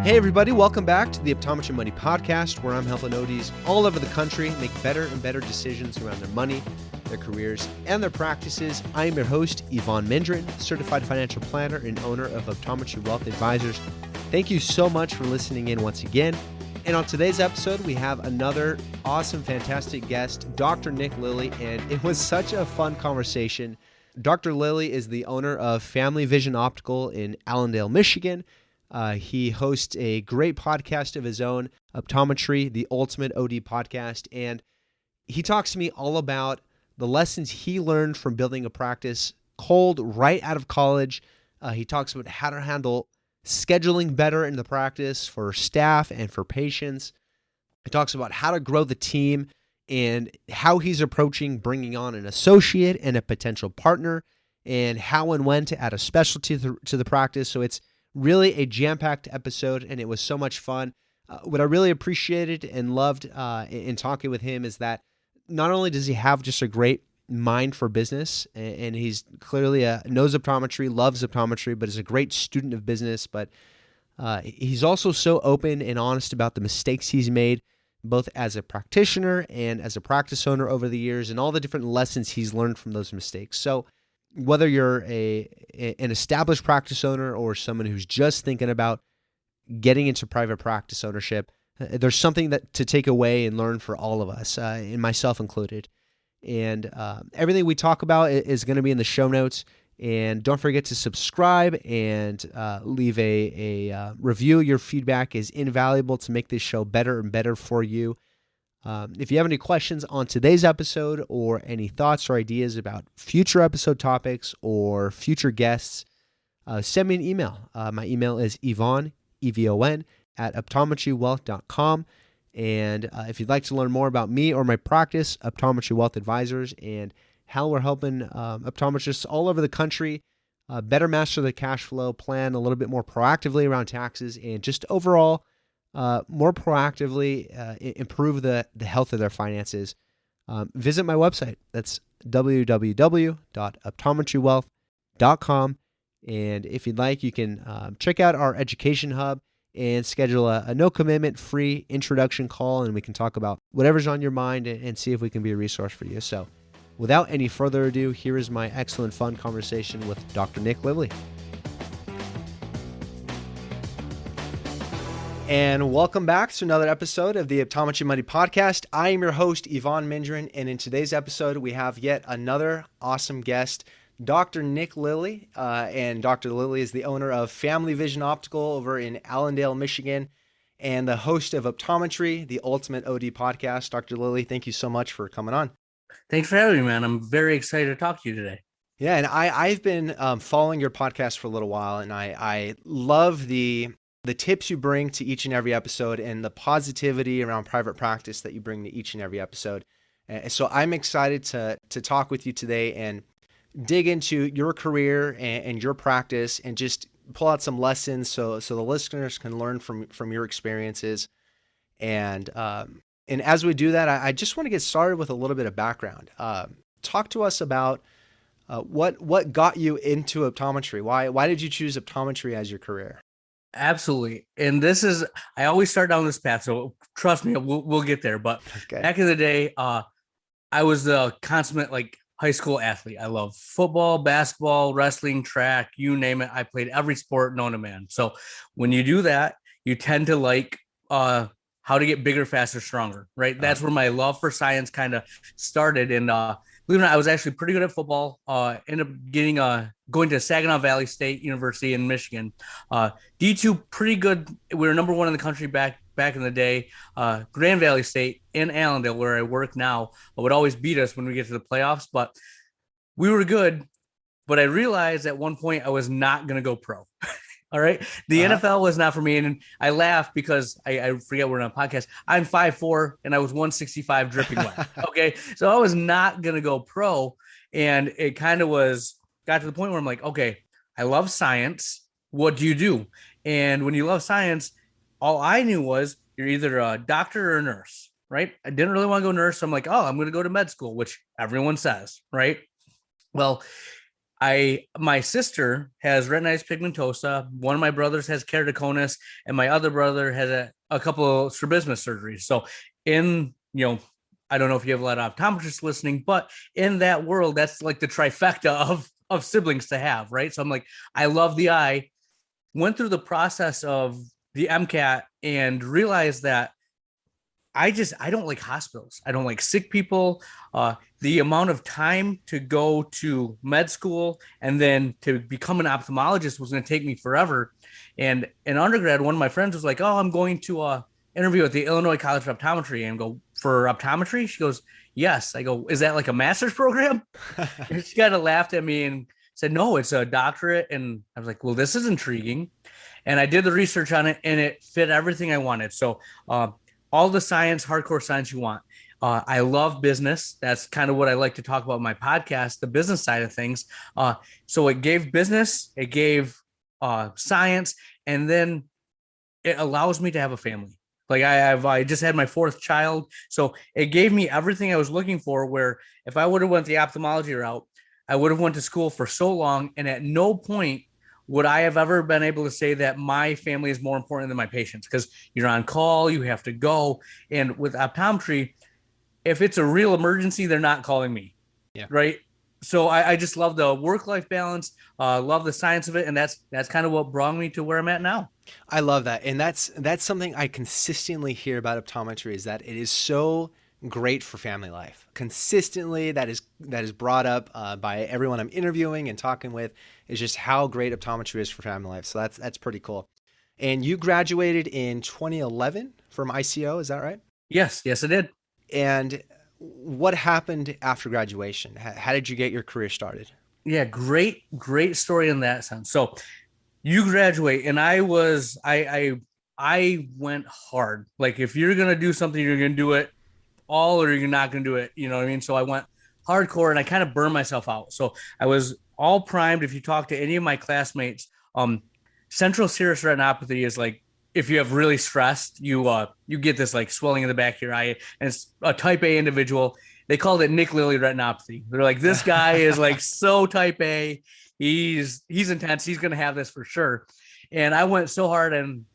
Hey everybody, welcome back to the Optometry Money Podcast, where I'm helping ODs all over the country make better and better decisions around their money, their careers, and their practices. I am your host, Evon Mendrin, certified financial planner and owner of Optometry Wealth Advisors. Thank you so much for listening in once again. And on today's episode, we have another awesome, fantastic guest, Dr. Nick Lillie, and it was such a fun conversation. Dr. Lillie is the owner of Family Vision Optical in Allendale, Michigan. He hosts a great podcast of his own, Optometry, the Ultimate OD Podcast, and he talks to me all about the lessons he learned from building a practice cold right out of college. He talks about how to handle scheduling better in the practice for staff and for patients. He talks about how to grow the team and how he's approaching bringing on an associate and a potential partner, and how and when to add a specialty to the practice. So it's really a jam-packed episode, and it was so much fun. What I really appreciated and loved in talking with him is that not only does he have just a great mind for business, and he's clearly knows optometry, loves optometry, but is a great student of business, but he's also so open and honest about the mistakes he's made, both as a practitioner and as a practice owner over the years, and all the different lessons he's learned from those mistakes. So whether you're an established practice owner or someone who's just thinking about getting into private practice ownership, there's something that to take away and learn for all of us, and myself included. And everything we talk about is going to be in the show notes. And don't forget to subscribe and leave a review. Your feedback is invaluable to make this show better and better for you. If you have any questions on today's episode or any thoughts or ideas about future episode topics or future guests, send me an email. My email is Evon, E-V-O-N, at optometrywealth.com. And if you'd like to learn more about me or my practice, Optometry Wealth Advisors, and how we're helping optometrists all over the country better master the cash flow, plan a little bit more proactively around taxes, and just overall more proactively improve the health of their finances, visit my website. That's www.optometrywealth.com. And if you'd like, you can check out our education hub and schedule a no-commitment free introduction call, and we can talk about whatever's on your mind and see if we can be a resource for you. So without any further ado, here is my excellent fun conversation with Dr. Nick Lillie. And welcome back to another episode of the Optometry Money Podcast. I am your host, Evon Mendrin, and in today's episode, we have yet another awesome guest, Dr. Nick Lillie. And Dr. Lillie is the owner of Family Vision Optical over in Allendale, Michigan, and the host of Optometry, the Ultimate OD Podcast. Dr. Lillie, thank you so much for coming on. Thanks for having me, man. I'm very excited to talk to you today. Yeah, and I've been following your podcast for a little while, and I love the tips you bring to each and every episode and the positivity around private practice that you bring to each and every episode. So I'm excited to talk with you today and dig into your career and your practice and just pull out some lessons so the listeners can learn from your experiences. And as we do that, I just want to get started with a little bit of background. Talk to us about what got you into optometry. Why did you choose optometry as your career? Absolutely. And I always start down this path, so trust me, we'll get there. But Okay. Back in the day, I was the consummate high school athlete. I love football, basketball, wrestling, track, you name it. I played every sport known to man. So when you do that, you tend to how to get bigger, faster, stronger, right? That's where my love for science kind of started. And believe it or not, I was actually pretty good at football. Ended up going to Saginaw Valley State University in Michigan. D2, pretty good. We were number one in the country back in the day. Grand Valley State in Allendale, where I work now, would always beat us when we get to the playoffs. But we were good. But I realized at one point I was not going to go pro. All right. The NFL was not for me. And I laugh because I forget we're on a podcast. I'm 5'4" and I was 165 dripping wet. Okay. So I was not going to go pro. And it kind of got to the point where I'm like, okay, I love science. What do you do? And when you love science, all I knew was you're either a doctor or a nurse, right? I didn't really want to go nurse. So I'm like, oh, I'm going to go to med school, which everyone says, right? Well, My sister has retinitis pigmentosa. One of my brothers has keratoconus, and my other brother has a couple of strabismus surgeries. So in, I don't know if you have a lot of optometrists listening, but in that world, that's like the trifecta of siblings to have, right? So I'm like, I love the eye. Went through the process of the MCAT and realized that I don't like hospitals. I don't like sick people. The amount of time to go to med school and then to become an ophthalmologist was going to take me forever. And in undergrad, one of my friends was like, "Oh, I'm going to interview at the Illinois College of Optometry and go for optometry." She goes, "Yes." I go, "Is that like a master's program?" And she kind of laughed at me and said, "No, it's a doctorate." And I was like, "Well, this is intriguing." And I did the research on it, and it fit everything I wanted. So, all the science, hardcore science you want. I love business. That's kind of what I like to talk about in my podcast, the business side of things. So it gave business, it gave science, and then it allows me to have a family. Like I just had my fourth child. So it gave me everything I was looking for, where if I would have went the ophthalmology route, I would have went to school for so long. And at no point would I have ever been able to say that my family is more important than my patients, because you're on call, you have to go. And with optometry, if it's a real emergency, they're not calling me. Yeah. Right. So I just love the work-life balance, love the science of it. And that's kind of what brought me to where I'm at now. I love that. And that's something I consistently hear about optometry, is that it is so great for family life. Consistently, that is brought up by everyone I'm interviewing and talking with, is just how great optometry is for family life. So that's pretty cool. And you graduated in 2011 from ICO, is that right? Yes, I did. And what happened after graduation? How did you get your career started? Yeah, great story in that sense. So you graduate, and I went hard. Like, if you're gonna do something, you're gonna do it all, or you're not gonna do it. You know what I mean? So I went hardcore, and I kind of burned myself out. So I was all primed. If you talk to any of my classmates, central serous retinopathy is like, if you have really stressed, you get this like swelling in the back of your eye, and it's a type A individual. They called it Nick Lillie retinopathy. They're like, this guy is like so type A. He's intense. He's going to have this for sure. And I went so hard. And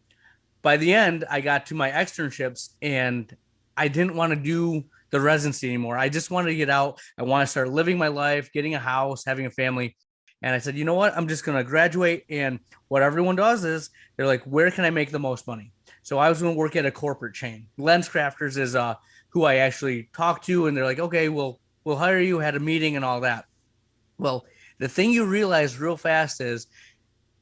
by the end, I got to my externships, and I didn't want to do the residency anymore. I just wanted to get out. I want to start living my life, getting a house, having a family. And I said, you know what? I'm just going to graduate. And what everyone does is they're like, where can I make the most money? So I was going to work at a corporate chain. Lens Crafters is who I actually talked to. And they're like, okay, we'll hire you. Had a meeting and all that. Well, the thing you realize real fast is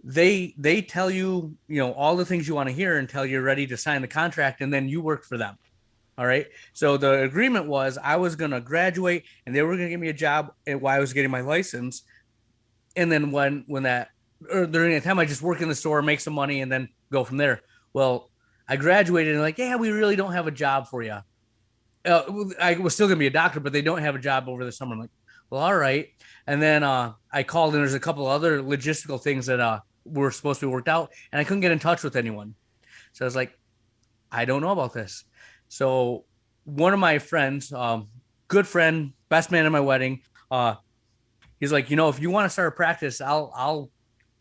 they tell you, all the things you want to hear until you're ready to sign the contract. And then you work for them. All right. So the agreement was I was going to graduate, and they were going to give me a job while I was getting my license. And then when that, or during that time, I just work in the store, make some money, and then go from there. Well, I graduated, and like, yeah, we really don't have a job for you. I was still going to be a doctor, but they don't have a job over the summer. I'm like, well, all right. And then I called, and there's a couple other logistical things that were supposed to be worked out, and I couldn't get in touch with anyone. So I was like, I don't know about this. So one of my friends, good friend, best man at my wedding, he's like, if you want to start a practice, I'll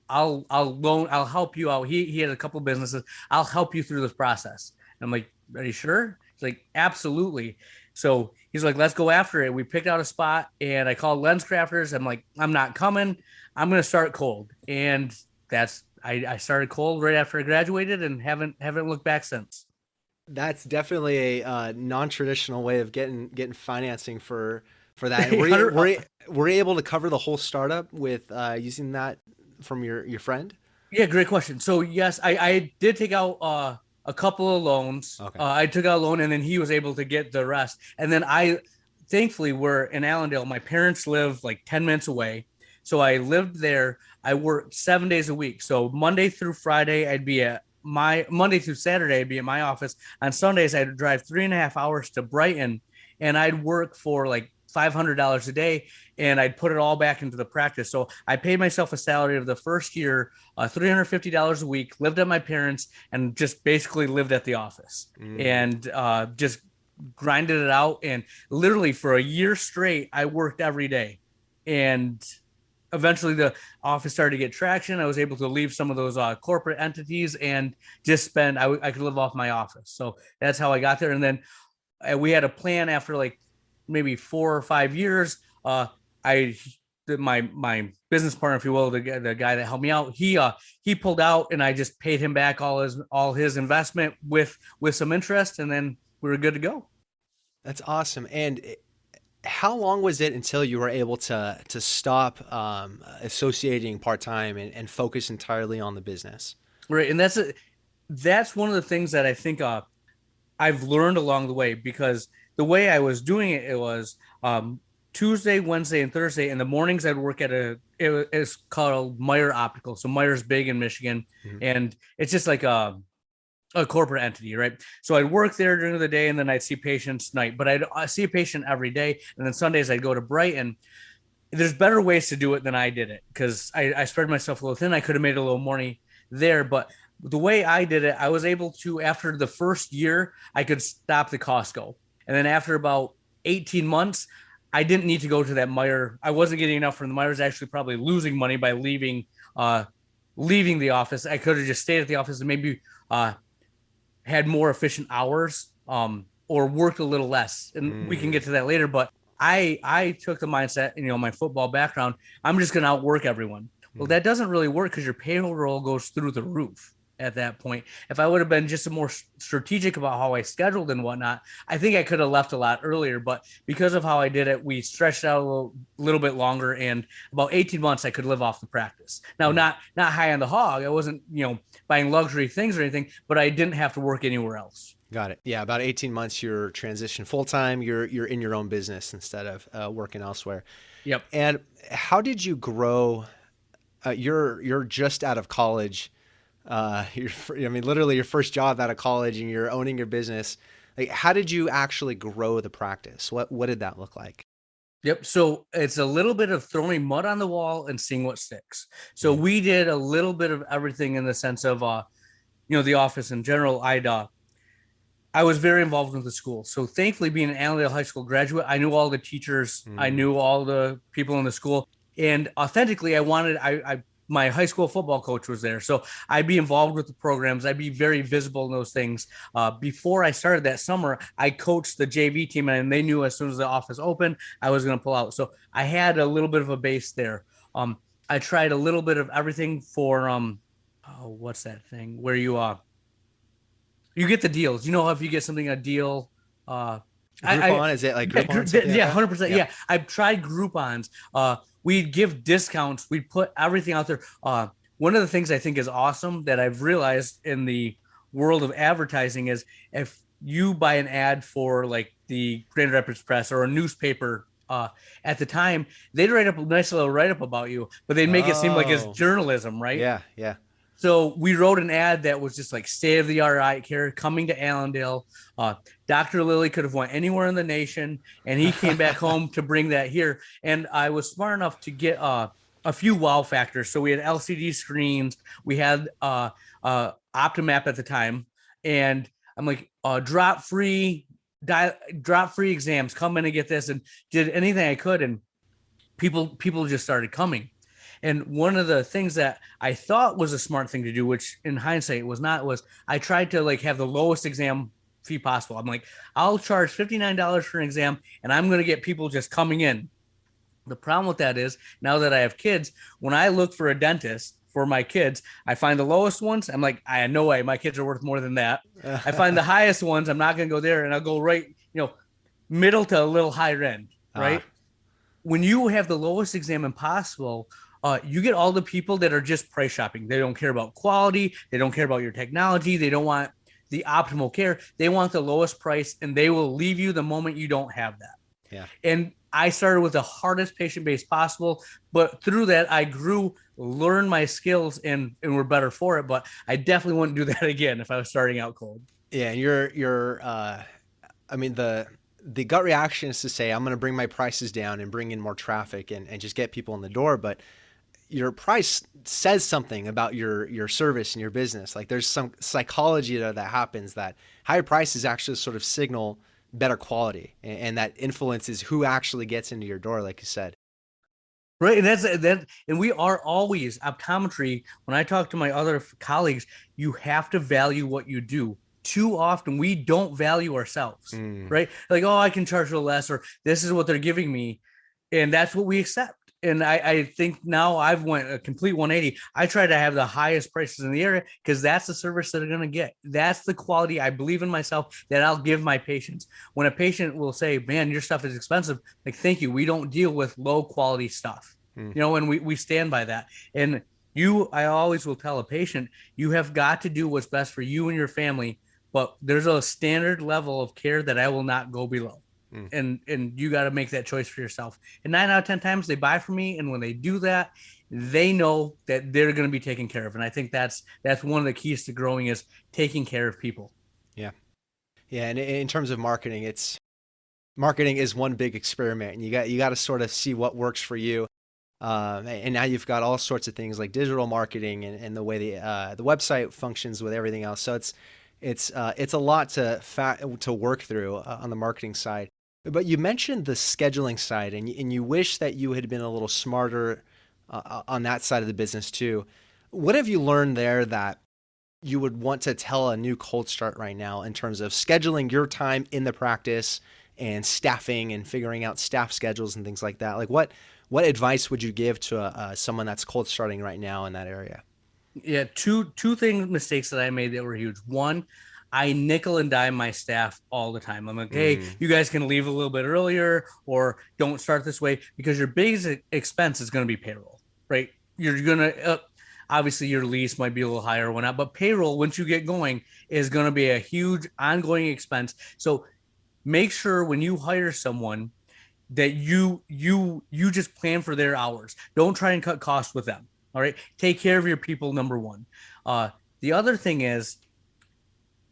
help you out. He had a couple of businesses. I'll help you through this process. And I'm like, are you sure? He's like, absolutely. So he's like, let's go after it. We picked out a spot, and I called Lens Crafters. I'm like, I'm not coming. I'm going to start cold. And I started cold right after I graduated, and haven't looked back since. That's definitely a non-traditional way of getting financing for that. Were you able to cover the whole startup with using that from your friend? Yeah, great question. So yes, I did take out a couple of loans. Okay. I took out a loan, and then he was able to get the rest. And then thankfully, we're in Allendale. My parents live like 10 minutes away. So I lived there. I worked 7 days a week. So Monday through Friday, Monday through Saturday, I'd be at my office. On Sundays, I'd drive 3.5 hours to Brighton, and I'd work for like $500 a day, and I'd put it all back into the practice. So I paid myself a salary of the first year, $350 a week, lived at my parents, and just basically lived at the office and just grinded it out. And literally for a year straight, I worked every day. And eventually the office started to get traction. I was able to leave some of those corporate entities and just spend, I could live off my office. So that's how I got there. And then we had a plan after like maybe 4 or 5 years. My business partner, if you will, the guy that helped me out, he pulled out, and I just paid him back all his investment with some interest, and then we were good to go. That's awesome. And how long was it until you were able to stop associating part-time and focus entirely on the business? Right. And that's one of the things that I think I've learned along the way, because the way I was doing it was Tuesday, Wednesday, and Thursday. In the mornings, I'd work at it's called Meyer Optical. So Meyer's big in Michigan, and it's just like a corporate entity, right? So I'd work there during the day, and then I'd see patients night. But I'd see a patient every day, and then Sundays I'd go to Brighton. There's better ways to do it than I did it, because I spread myself a little thin. I could have made a little money there, but the way I did it, I was able to, after the first year, I could stop the Costco. And then after about 18 months, I didn't need to go to that Meyer. I wasn't getting enough from the Meyer's, actually probably losing money by leaving the office. I could have just stayed at the office and maybe had more efficient hours or worked a little less. And we can get to that later. But I took the mindset, my football background, I'm just going to outwork everyone. Well, that doesn't really work, because your payroll goes through the roof at that point. If I would have been just more strategic about how I scheduled and whatnot, I think I could have left a lot earlier. But because of how I did it, we stretched out a little bit longer, and about 18 months I could live off the practice. Now, not high on the hog. I wasn't, buying luxury things or anything, but I didn't have to work anywhere else. Got it. Yeah, about 18 months you're transitioned full time. You're in your own business instead of working elsewhere. Yep. And how did you grow? You're just out of college. Literally your first job out of college, and you're owning your business. Like, how did you actually grow the practice? What did that look like? Yep. So it's a little bit of throwing mud on the wall and seeing what sticks. So we did a little bit of everything in the sense of, the office in general. I was very involved with the school. So thankfully, being an Allendale High School graduate, I knew all the teachers. I knew all the people in the school. And authentically, my high school football coach was there. So I'd be involved with the programs. I'd be very visible in those things. Before I started that summer, I coached the JV team, and they knew as soon as the office opened, I was going to pull out. So I had a little bit of a base there. I tried a little bit of everything for, what's that thing where you get the deals. If you get something, a deal, Groupon, is it like Groupon? Yeah, 100%. Yeah. I've tried Groupons. We'd give discounts. We'd put everything out there. One of the things I think is awesome that I've realized in the world of advertising is, if you buy an ad for like the Grand Rapids Press or a newspaper, at the time, they'd write up a nice little write-up about you, but they'd make it seem like it's journalism, right? Yeah, yeah. So we wrote an ad that was just like state-of-the-art eye care coming to Allendale. Dr. Lillie could have went anywhere in the nation, and he came back home to bring that here. And I was smart enough to get a few wow factors. So we had LCD screens. We had Optomap at the time. And I'm like, drop-free exams. Come in and get this. And did anything I could. And people just started coming. And one of the things that I thought was a smart thing to do, which in hindsight it was not, was I tried to like have the lowest exam fee possible. I'm like, I'll charge $59 for an exam, and I'm going to get people just coming in. The problem with that is, now that I have kids, when I look for a dentist for my kids, I find the lowest ones. I'm like, I no way, my kids are worth more than that. I find the highest ones. I'm not going to go there, and I'll go right, middle to a little higher end, right? When you have the lowest exam possible, you get all the people that are just price shopping. They don't care about quality. They don't care about your technology. They don't want the optimal care. They want the lowest price, and they will leave you the moment you don't have that. Yeah. And I started with the hardest patient base possible, but through that I grew, learned my skills, and were better for it. But I definitely wouldn't do that again if I was starting out cold. Yeah. And the gut reaction is to say, I'm going to bring my prices down and bring in more traffic and just get people in the door. But your price says something about your service and your business. Like, there's some psychology that happens, that higher prices actually sort of signal better quality, and that influences who actually gets into your door, like you said. Right. And and we are always optometry. When I talk to my other colleagues, you have to value what you do. Too often we don't value ourselves, right? Like, oh, I can charge a little less, or this is what they're giving me. And that's what we accept. And I think now I've went a complete 180. I try to have the highest prices in the area because that's the service that they're going to get. That's the quality I believe in myself that I'll give my patients. When a patient will say, man, your stuff is expensive, like, thank you. We don't deal with low quality stuff, and we stand by that. And I always will tell a patient, you have got to do what's best for you and your family, but there's a standard level of care that I will not go below. And you got to make that choice for yourself. And 9 out of 10 times they buy from me. And when they do that, they know that they're going to be taken care of. And I think that's one of the keys to growing is taking care of people. Yeah. Yeah. And in terms of marketing, marketing is one big experiment, and you got to sort of see what works for you. And now you've got all sorts of things like digital marketing and the way the website functions with everything else. So it's a lot to work through on the marketing side. But you mentioned the scheduling side, and you wish that you had been a little smarter on that side of the business too. What have you learned there that you would want to tell a new cold start right now in terms of scheduling your time in the practice and staffing and figuring out staff schedules and things like that? Like what advice would you give to someone that's cold starting right now in that area? Yeah, two mistakes that I made that were huge. One, I nickel and dime my staff all the time. I'm like, hey, you guys can leave a little bit earlier or don't start this way, because your biggest expense is going to be payroll, right? You're going to, obviously your lease might be a little higher or whatnot, but payroll, once you get going, is going to be a huge ongoing expense. So make sure when you hire someone that you just plan for their hours. Don't try and cut costs with them. All right. Take care of your people, number one. The other thing is,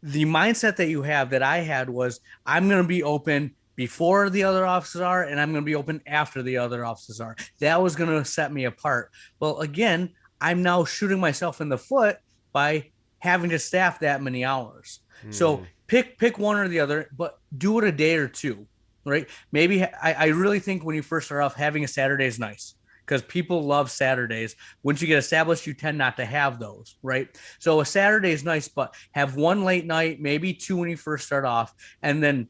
the mindset that you have that I had was, I'm going to be open before the other offices are, and I'm going to be open after the other offices are. That was going to set me apart. Well, again, I'm now shooting myself in the foot by having to staff that many hours. So pick one or the other, but do it a day or two, right? Maybe I really think when you first start off, having a Saturday is nice, because people love Saturdays. Once you get established, you tend not to have those, right? So a Saturday is nice, but have one late night, maybe two when you first start off, and then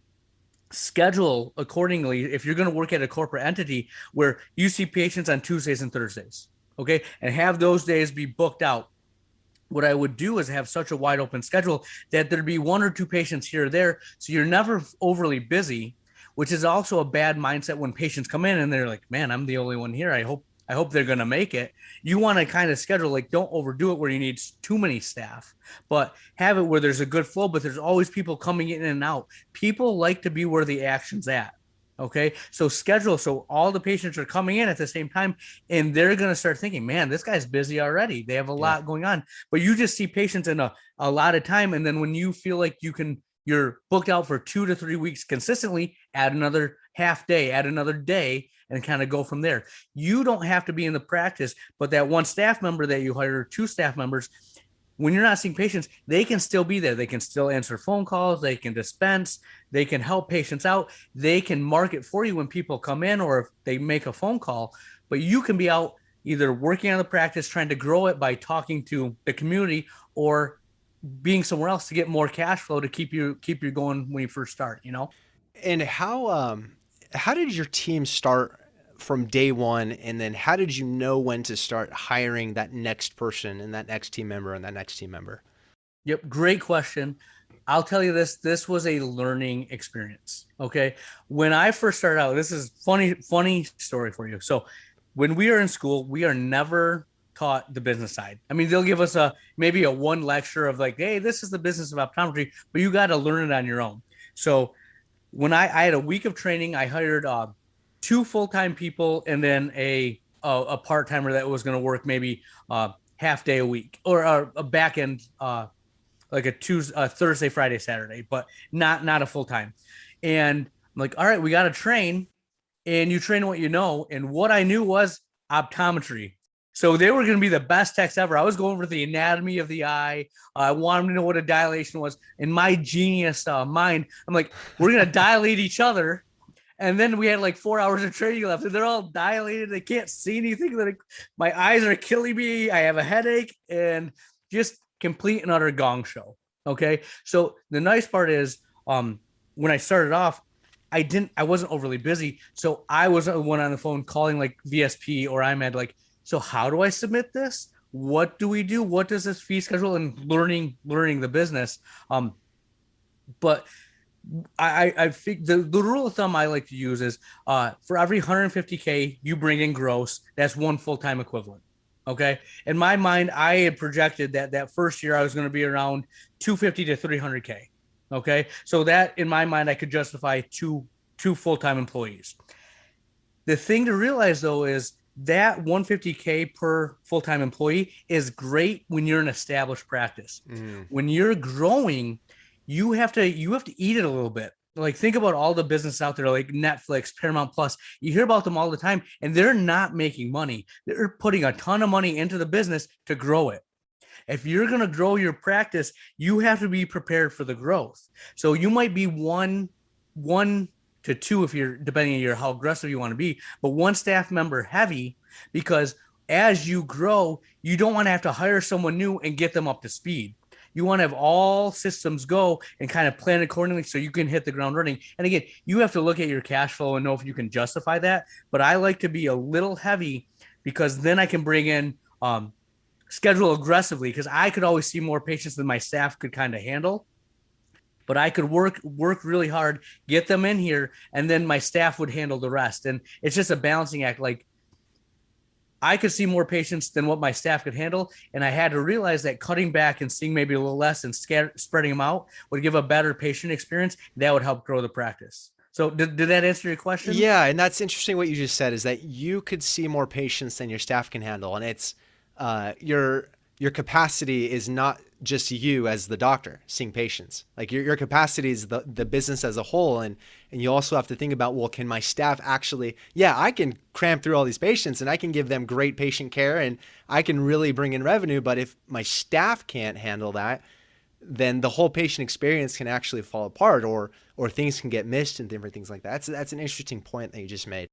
schedule accordingly. If you're going to work at a corporate entity where you see patients on Tuesdays and Thursdays, okay, and have those days be booked out. What I would do is have such a wide open schedule that there'd be one or two patients here or there, so you're never overly busy, which is also a bad mindset when patients come in and they're like, man, I'm the only one here. I hope they're going to make it. You want to kind of schedule, like, don't overdo it where you need too many staff, but have it where there's a good flow, but there's always people coming in and out. People like to be where the action's at. Okay. So schedule, so all the patients are coming in at the same time, and they're going to start thinking, man, this guy's busy already. They have a lot going on, but you just see patients in a lot of time. And then when you feel like you're booked out for 2 to 3 weeks consistently, add another half day, add another day, and kind of go from there. You don't have to be in the practice, but that one staff member that you hire, two staff members, when you're not seeing patients, they can still be there. They can still answer phone calls. They can dispense. They can help patients out. They can market for you when people come in or if they make a phone call. But you can be out either working on the practice, trying to grow it by talking to the community, or being somewhere else to get more cash flow to keep you going when you first start, And how did your team start from day one? And then how did you know when to start hiring that next person and that next team member and that next team member? Yep. Great question. I'll tell you this was a learning experience. Okay. When I first started out, this is funny story for you. So when we are in school, we are never taught the business side. I mean, they'll give us maybe a one lecture of like, hey, this is the business of optometry, but you got to learn it on your own. So when I had a week of training, I hired 2 full-time people and then a part-timer that was going to work maybe half day a week, or a back end, like a Thursday, Friday, Saturday, but not a full-time. And I'm like, all right, we got to train, and you train what you know. And what I knew was optometry. So they were going to be the best techs ever. I was going over the anatomy of the eye. I wanted them to know what a dilation was. In my genius mind, I'm like, we're going to dilate each other, And then we had like 4 hours of training left, and they're all dilated. They can't see anything. My eyes are killing me. I have a headache, and just complete and utter gong show. Okay. So the nice part is, when I started off, I wasn't overly busy. So I was the one on the phone calling like VSP or IMED, like, so how do I submit this? What do we do? What does this fee schedule? And learning the business. But I think the rule of thumb I like to use is, for every 150K you bring in gross, that's one full-time equivalent. Okay. In my mind, I had projected that first year I was going to be around 250 to 300K. Okay. So that in my mind, I could justify two full-time employees. The thing to realize though is that 150K per full-time employee is great when you're an established practice. When you're growing, you have to eat it a little bit. Like, think about all the business out there, like Netflix, Paramount Plus. You hear about them all the time, and they're not making money. They're putting a ton of money into the business to grow it. If you're going to grow your practice, you have to be prepared for the growth. So you might be one to two, if you're, depending on how aggressive you want to be, but one staff member heavy, because as you grow, you don't want to have to hire someone new and get them up to speed. You want to have all systems go and kind of plan accordingly so you can hit the ground running. And again, you have to look at your cash flow and know if you can justify that. But I like to be a little heavy, because then I can bring in schedule aggressively, because I could always see more patients than my staff could kind of handle. But I could work really hard, get them in here, and then my staff would handle the rest. And it's just a balancing act. Like, I could see more patients than what my staff could handle. And I had to realize that cutting back and seeing maybe a little less and spreading them out would give a better patient experience. That would help grow the practice. So did that answer your question? Yeah. And that's interesting. What you just said is that you could see more patients than your staff can handle. And it's your capacity is not just you as the doctor seeing patients. Like, your capacity is the business as a whole. And you also have to think about, well, can my staff actually, I can cram through all these patients and I can give them great patient care and I can really bring in revenue. But if my staff can't handle that, then the whole patient experience can actually fall apart, or things can get missed and different things like that. That's an interesting point that you just made.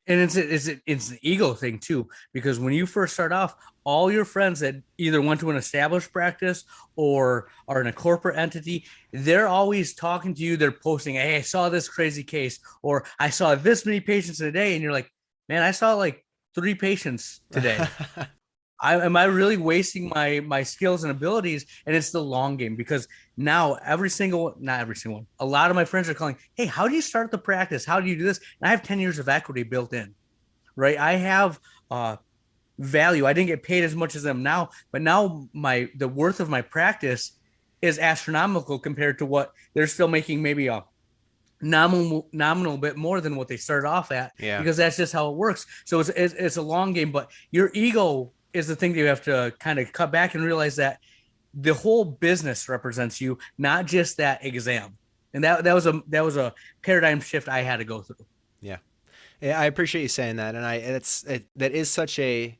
And it's an ego thing too, because when you first start off, all your friends that either went to an established practice or are in a corporate entity, they're always talking to you. They're posting, hey, I saw this crazy case, or I saw this many patients in a day. And you're like, man, I saw like 3 patients today. Am I really wasting my skills and abilities? And it's the long game, because now not every single one, a lot of my friends are calling, hey, how do you start the practice? How do you do this? And I have 10 years of equity built in, right? I have value. I didn't get paid as much as them now, but now the worth of my practice is astronomical compared to what they're still making, maybe a nominal bit more than what they started off at, because that's just how it works. So it's a long game, but your ego is the thing that you have to kind of cut back and realize that the whole business represents you, not just that exam. And that was a paradigm shift I had to go through. Yeah, I appreciate you saying that. And that is such an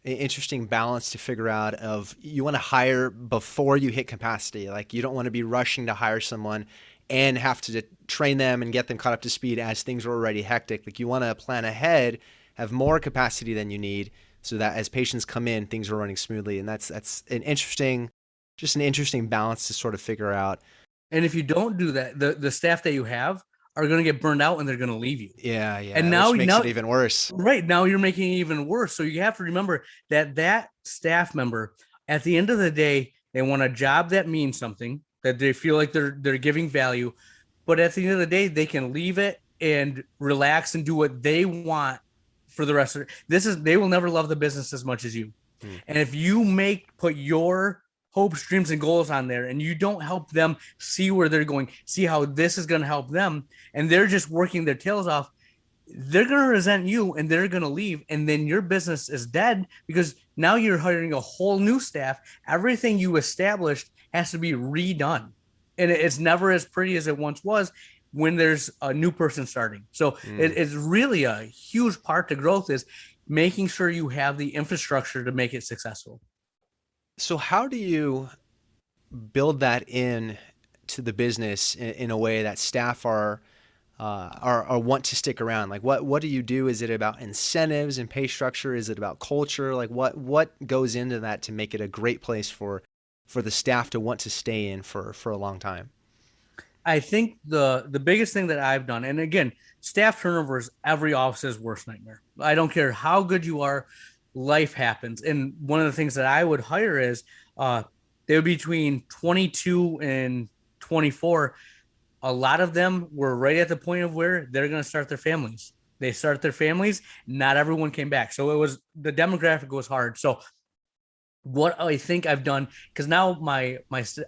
interesting balance to figure out. Of, you want to hire before you hit capacity. Like, you don't want to be rushing to hire someone and have to train them and get them caught up to speed as things are already hectic. Like, you want to plan ahead, have more capacity than you need, so that as patients come in, things are running smoothly. And that's an interesting balance to sort of figure out. And if you don't do that, the staff that you have are going to get burned out and they're going to leave you. Yeah. And now which makes it even worse. Right. Now you're making it even worse. So you have to remember that staff member, at the end of the day, they want a job that means something, that they feel like they're giving value. But at the end of the day, they can leave it and relax and do what they want for the rest of it. They will never love the business as much as you. And if you put your hopes, dreams, and goals on there, and you don't help them see where they're going, see how this is going to help them, and they're just working their tails off, they're going to resent you and they're going to leave. And then your business is dead, because now you're hiring a whole new staff. Everything you established has to be redone. And it's never as pretty as it once was when there's a new person starting. So it's really a huge part to growth, is making sure you have the infrastructure to make it successful. So how do you build that in to the business in a way that staff are or want to stick around? Like what do you do? Is it about incentives and pay structure? Is it about culture? Like what goes into that to make it a great place for the staff to want to stay in for a long time? I think the biggest thing that I've done, and again, staff turnover is every office's worst nightmare. I don't care how good you are, life happens. And one of the things that I would hire is they would be between 22 and 24. A lot of them were right at the point of where they're going to start their families. They start their families. Not everyone came back. So the demographic was hard. So what I think I've done, because now my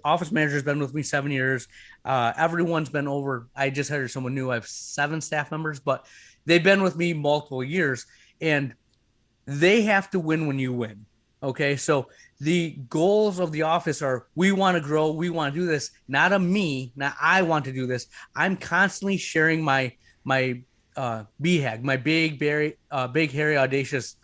office manager has been with me 7 years. Everyone's been over. I just hired someone new. I have 7 staff members, but they've been with me multiple years, and they have to win when you win. Okay. So the goals of the office are, we want to grow. We want to do this. Not not I want to do this. I'm constantly sharing my BHAG, my big, hairy, audacious,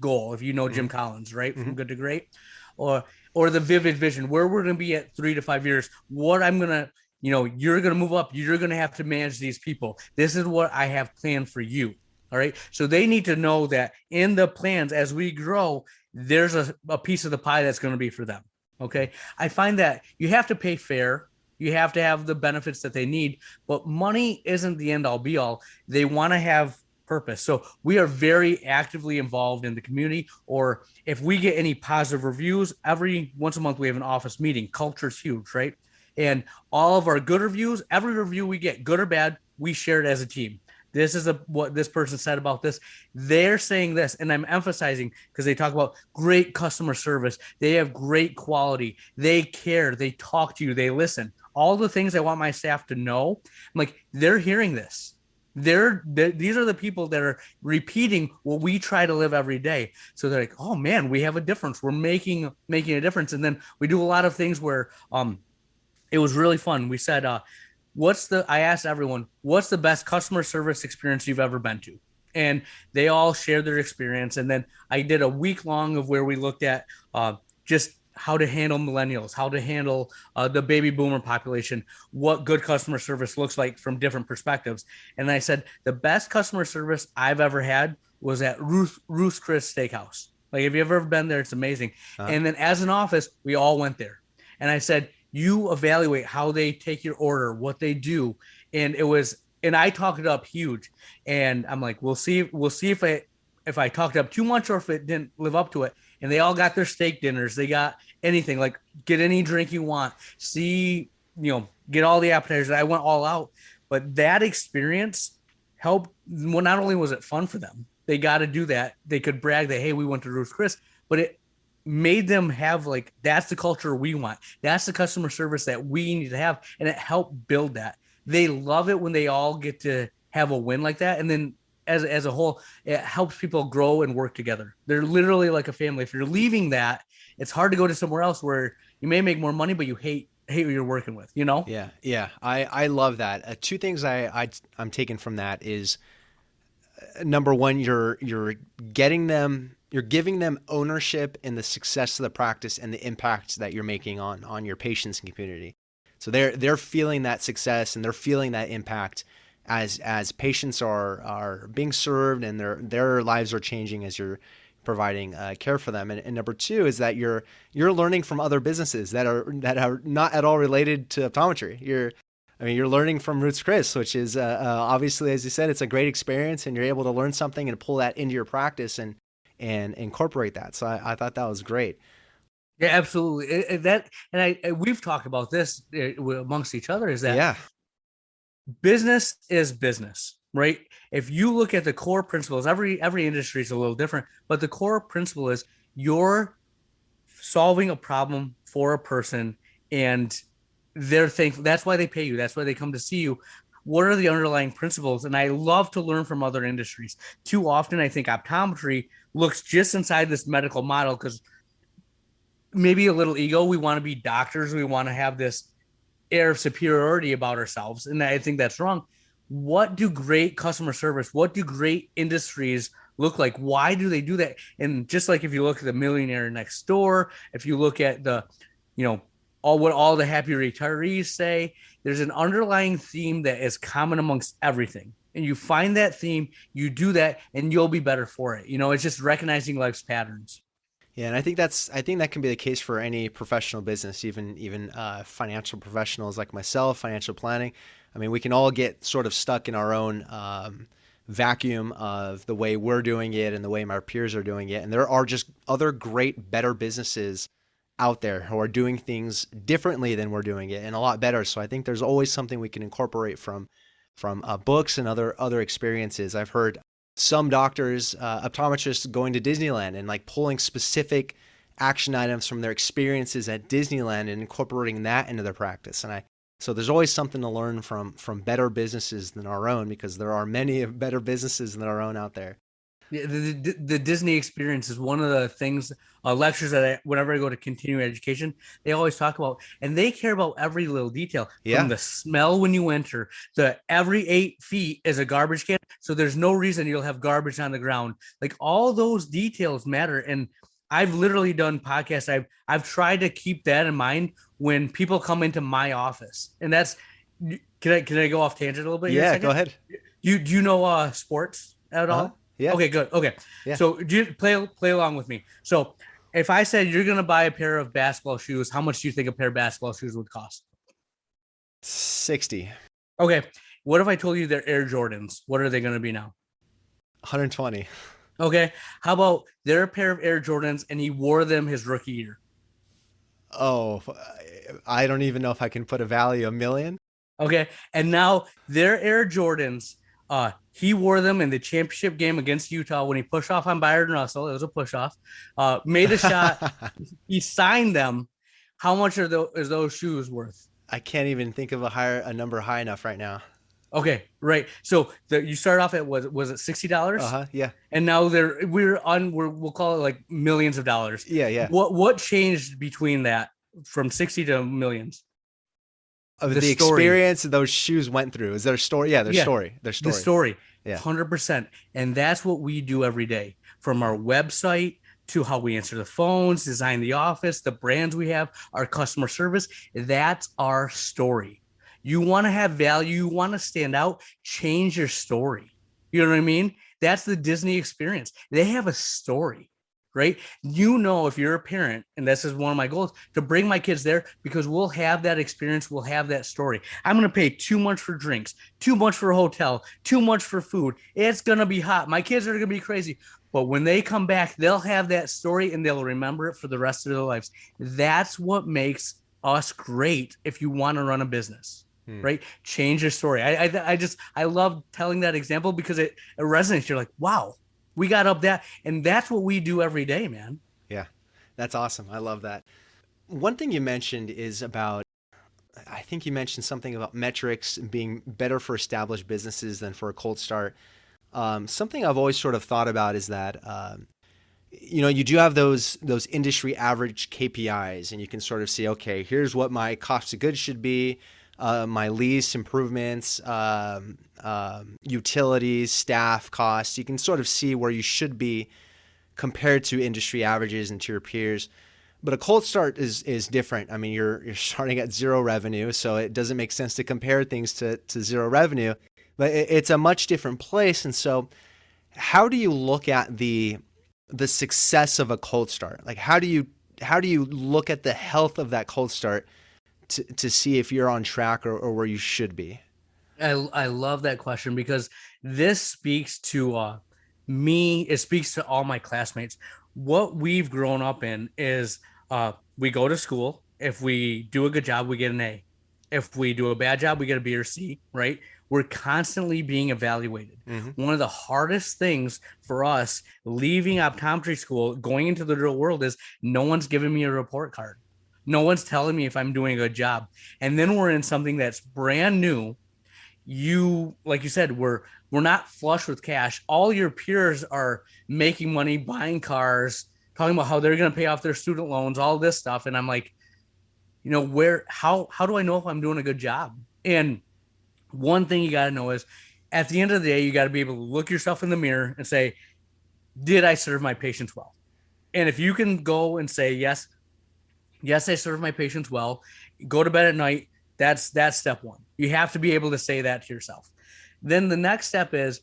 goal. If you know Jim Collins, right? From Good to Great, or the vivid vision, where we're going to be at 3 to 5 years, what I'm going to, you're going to move up. You're going to have to manage these people. This is what I have planned for you. All right. So they need to know that in the plans, as we grow, there's a piece of the pie that's going to be for them. Okay. I find that you have to pay fair. You have to have the benefits that they need, but money isn't the end all be all. They want to have purpose. So we are very actively involved in the community, or if we get any positive reviews, every once a month we have an office meeting. Culture is huge, right? And all of our good reviews, every review we get, good or bad, we share it as a team. This is what this person said about this. They're saying this, and I'm emphasizing because they talk about great customer service. They have great quality. They care. They talk to you. They listen. All the things I want my staff to know. I'm like, they're hearing this. These are the people that are repeating what we try to live every day. So they're like, oh man, we have a difference. We're making a difference. And then we do a lot of things where it was really fun. We said, I asked everyone, what's the best customer service experience you've ever been to? And they all shared their experience. And then I did a week long of where we looked at just how to handle millennials, how to handle the baby boomer population, what good customer service looks like from different perspectives. And I said, the best customer service I've ever had was at Ruth's Chris Steakhouse. Like, if you've ever been there, it's amazing. And then as an office, we all went there. And I said, you evaluate how they take your order, what they do. And I talked it up huge. And I'm like, we'll see if I talked up too much or if it didn't live up to it. And they all got their steak dinners. They got anything, like get any drink you want, get all the appetizers. I went all out, but that experience helped. Well, not only was it fun for them, they got to do that. They could brag that, hey, we went to Ruth's Chris, but it made them have that's the culture we want. That's the customer service that we need to have. And it helped build that. They love it when they all get to have a win like that. And then as a whole, it helps people grow and work together. They're literally like a family. If you're leaving that, it's hard to go to somewhere else where you may make more money, but you hate who you're working with, Yeah. Yeah. I love that. 2 things I'm taking from that is, number one, you're giving them ownership in the success of the practice and the impact that you're making on your patients and community. So they're feeling that success and they're feeling that impact as patients are being served and their lives are changing as you're providing care for them. And number 2 is that you're learning from other businesses that are not at all related to optometry. You're learning from Ruth's Chris, which is obviously, as you said, it's a great experience, and you're able to learn something and pull that into your practice and incorporate that. So I thought that was great. Yeah, absolutely. We've talked about this amongst each other, is that business is business, right? If you look at the core principles, every industry is a little different, but the core principle is you're solving a problem for a person, and they're thankful. That's why they pay you. That's why they come to see you. What are the underlying principles? And I love to learn from other industries. Too often, I think optometry looks just inside this medical model because maybe a little ego. We want to be doctors. We want to have this air of superiority about ourselves. And I think that's wrong. What do great customer service, what do great industries look like? Why do they do that? And just like if you look at the Millionaire Next Door, if you look at the, all the happy retirees say. There's an underlying theme that is common amongst everything. And you find that theme, you do that, and you'll be better for it. It's just recognizing life's patterns. Yeah, and I think that can be the case for any professional business, even financial professionals like myself, financial planning. I mean, we can all get sort of stuck in our own vacuum of the way we're doing it and the way my peers are doing it. And there are just other great, better businesses out there who are doing things differently than we're doing it and a lot better. So I think there's always something we can incorporate from books and other experiences. I've heard some doctors, optometrists going to Disneyland and like pulling specific action items from their experiences at Disneyland and incorporating that into their practice. So there's always something to learn from better businesses than our own, because there are many better businesses than our own out there. Yeah, the Disney experience is one of the things, lectures that whenever I go to continuing education, they always talk about, and they care about every little detail. Yeah. From the smell when you enter, every 8 feet is a garbage can, so there's no reason you'll have garbage on the ground. Like, all those details matter. And I've literally done podcasts. I've tried to keep that in mind when people come into my office, and that's. Can I go off tangent a little bit? Yeah, go ahead. Do you know sports at all? Yeah. Okay, good. Okay. Yeah. So do you play along with me? So if I said you're going to buy a pair of basketball shoes, how much do you think a pair of basketball shoes would cost? $60. Okay. What if I told you they're Air Jordans? What are they going to be now? $120. Okay. How about they're a pair of Air Jordans and he wore them his rookie year? Oh, I don't even know if I can put a value, $1 million. Okay. And now they're Air Jordans. He wore them in the championship game against Utah when he pushed off on Byron Russell. It was a push off. Made a shot. He signed them. How much is those shoes worth? I can't even think of a number high enough right now. Okay, right. So you start off at was it $60? Yeah. And now we'll call it like millions of dollars. Yeah. What changed between that from 60 to millions? Of the experience those shoes went through. Is their story? Yeah, their story. The story. Yeah. 100%. And that's what we do every day, from our website to how we answer the phones, design the office, the brands we have, our customer service. That's our story. You want to have value, you want to stand out, change your story. You know what I mean? That's the Disney experience. They have a story. Right? If you're a parent, and this is one of my goals, to bring my kids there, because we'll have that experience. We'll have that story. I'm going to pay too much for drinks, too much for a hotel, too much for food. It's going to be hot. My kids are going to be crazy. But when they come back, they'll have that story and they'll remember it for the rest of their lives. That's what makes us great if you want to run a business. Right? Change your story. I love telling that example because it resonates. You're like, wow. We got up that, and that's what we do every day, man. Yeah, that's awesome. I love that. One thing you mentioned is I think you mentioned something about metrics being better for established businesses than for a cold start. Something I've always sort of thought about is that, you do have those industry average KPIs, and you can sort of see, okay, here's what my cost of goods should be, my lease improvements, utilities, staff costs. You can sort of see where you should be compared to industry averages and to your peers. But a cold start is different. I mean, you're starting at zero revenue, so it doesn't make sense to compare things to zero revenue. But it's a much different place. And so how do you look at the success of a cold start? Like, how do you look at the health of that cold start to see if you're on track or where you should be? I love that question, because this speaks to me. It speaks to all my classmates. What we've grown up in is we go to school. If we do a good job, we get an A. If we do a bad job, we get a B or C, right? We're constantly being evaluated. Mm-hmm. One of the hardest things for us leaving optometry school, going into the real world, is no one's giving me a report card. No one's telling me if I'm doing a good job. And then we're in something that's brand new. Like you said, we're not flush with cash. All your peers are making money, buying cars, talking about how they're going to pay off their student loans, all this stuff. And I'm like, how do I know if I'm doing a good job? And one thing you got to know is, at the end of the day, you got to be able to look yourself in the mirror and say, did I serve my patients well? And if you can go and say, yes, Yes, I serve my patients well. Go to bed at night. That's step one. You have to be able to say that to yourself. Then the next step is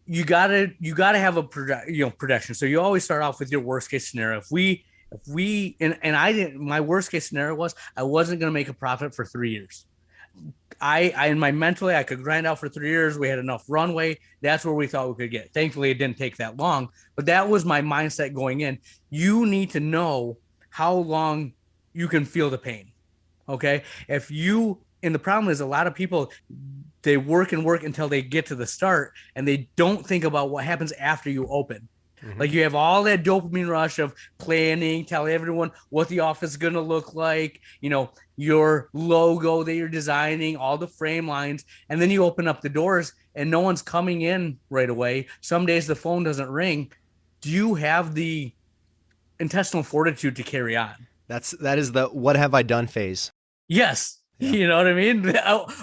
you gotta have a projection. So you always start off with your worst case scenario. And I didn't. My worst case scenario was I wasn't going to make a profit for 3 years. I in my mentally I could grind out for 3 years. We had enough runway. That's where we thought we could get. Thankfully, it didn't take that long. But that was my mindset going in. You need to know how long you can feel the pain. Okay, and the problem is a lot of people, they work and work until they get to the start and they don't think about what happens after you open. Like you have all that dopamine rush of planning, telling everyone what the office is going to look like, your logo that you're designing, all the frame lines. And then you open up the doors and no one's coming in right away. Some days the phone doesn't ring. Do you have the intestinal fortitude to carry on? That is the what have I done phase. Yes. Yeah. You know what I mean?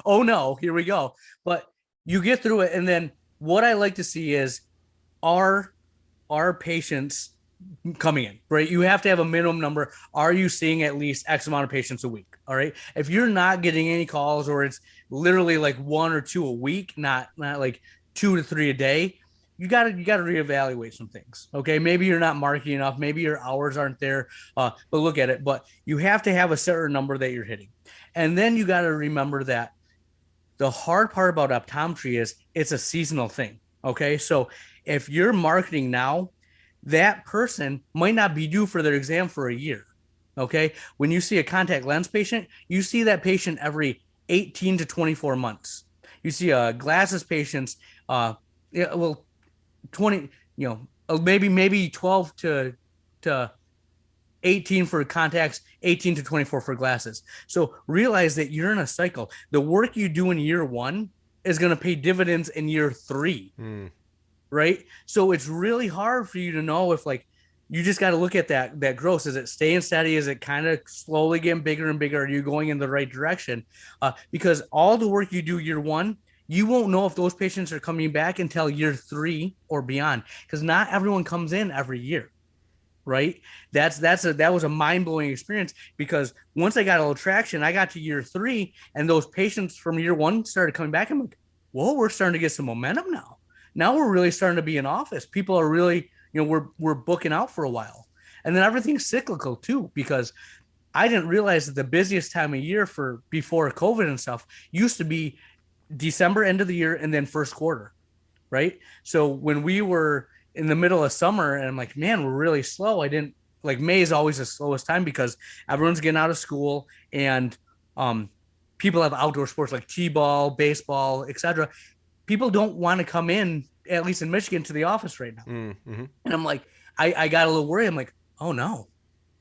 Oh no, here we go. But you get through it. And then what I like to see is our patients coming in, right? You have to have a minimum number. Are you seeing at least X amount of patients a week? All right. If you're not getting any calls or it's literally like 1 or 2 a week, not like 2 to 3 a day, you got to reevaluate some things. Okay. Maybe you're not marking enough. Maybe your hours aren't there. But look at it. But you have to have a certain number that you're hitting. And then you got to remember that the hard part about optometry is it's a seasonal thing. Okay. So if you're marketing now, that person might not be due for their exam for a year. Okay. When you see a contact lens patient, you see that patient every 18 to 24 months. You see glasses patients, 20, maybe 12 to 18 for contacts, 18 to 24 for glasses. So realize that you're in a cycle. The work you do in year 1 is going to pay dividends in year 3. Right. So it's really hard for you to know if you just got to look at that growth. Is it staying steady? Is it kind of slowly getting bigger and bigger? Are you going in the right direction? Because all the work you do year 1, you won't know if those patients are coming back until year 3 or beyond, because not everyone comes in every year. Right. That was a mind-blowing experience, because once I got a little traction, I got to year 3 and those patients from year 1 started coming back. I'm like, whoa, we're starting to get some momentum now. Now we're really starting to be in office. People are really, we're booking out for a while. And then everything's cyclical too, because I didn't realize that the busiest time of year before COVID and stuff used to be December, end of the year, and then first quarter. Right. So when we were in the middle of summer and I'm like, man, we're really slow. May is always the slowest time because everyone's getting out of school and people have outdoor sports like t-ball, baseball, etc. People don't want to come in, at least in Michigan, to the office right now. Mm-hmm. And I'm like, I got a little worried. I'm like, oh no,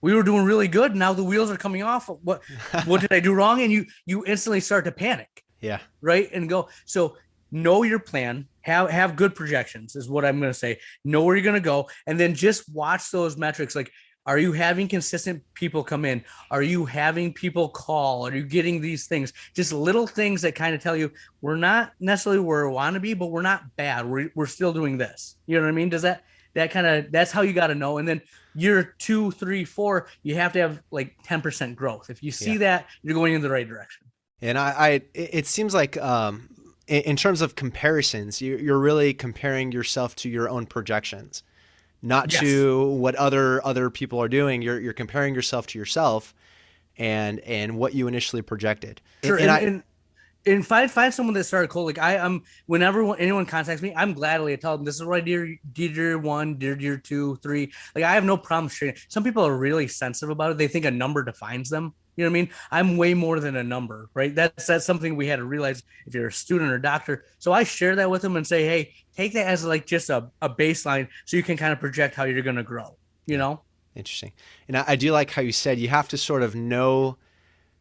we were doing really good. Now the wheels are coming off. What did I do wrong? And you instantly start to panic. Yeah. Right. And go. So know your plan, have good projections is what I'm going to say. Know where you're going to go. And then just watch those metrics. Like, are you having consistent people come in? Are you having people call? Are you getting these things? Just little things that kind of tell you we're not necessarily where we want to be, but we're not bad. We're still doing this. You know what I mean? Does that's how you got to know. And then year 2, 3, 4, you have to have 10% growth. If you see that, you're going in the right direction. And it seems like, in terms of comparisons, you're really comparing yourself to your own projections. Not to what other people are doing. You're comparing yourself to yourself and what you initially projected. Sure. And find someone that started cold. Whenever anyone contacts me, I'm gladly tell them this is what I did year 1, did year 2, 3. I have no problem sharing. Some people are really sensitive about it. They think a number defines them. You know what I mean? I'm way more than a number, right? That's something we had to realize if you're a student or doctor. So I share that with them and say, hey, take that as just a baseline so you can kind of project how you're going to grow, Interesting. And I do like how you said you have to sort of know,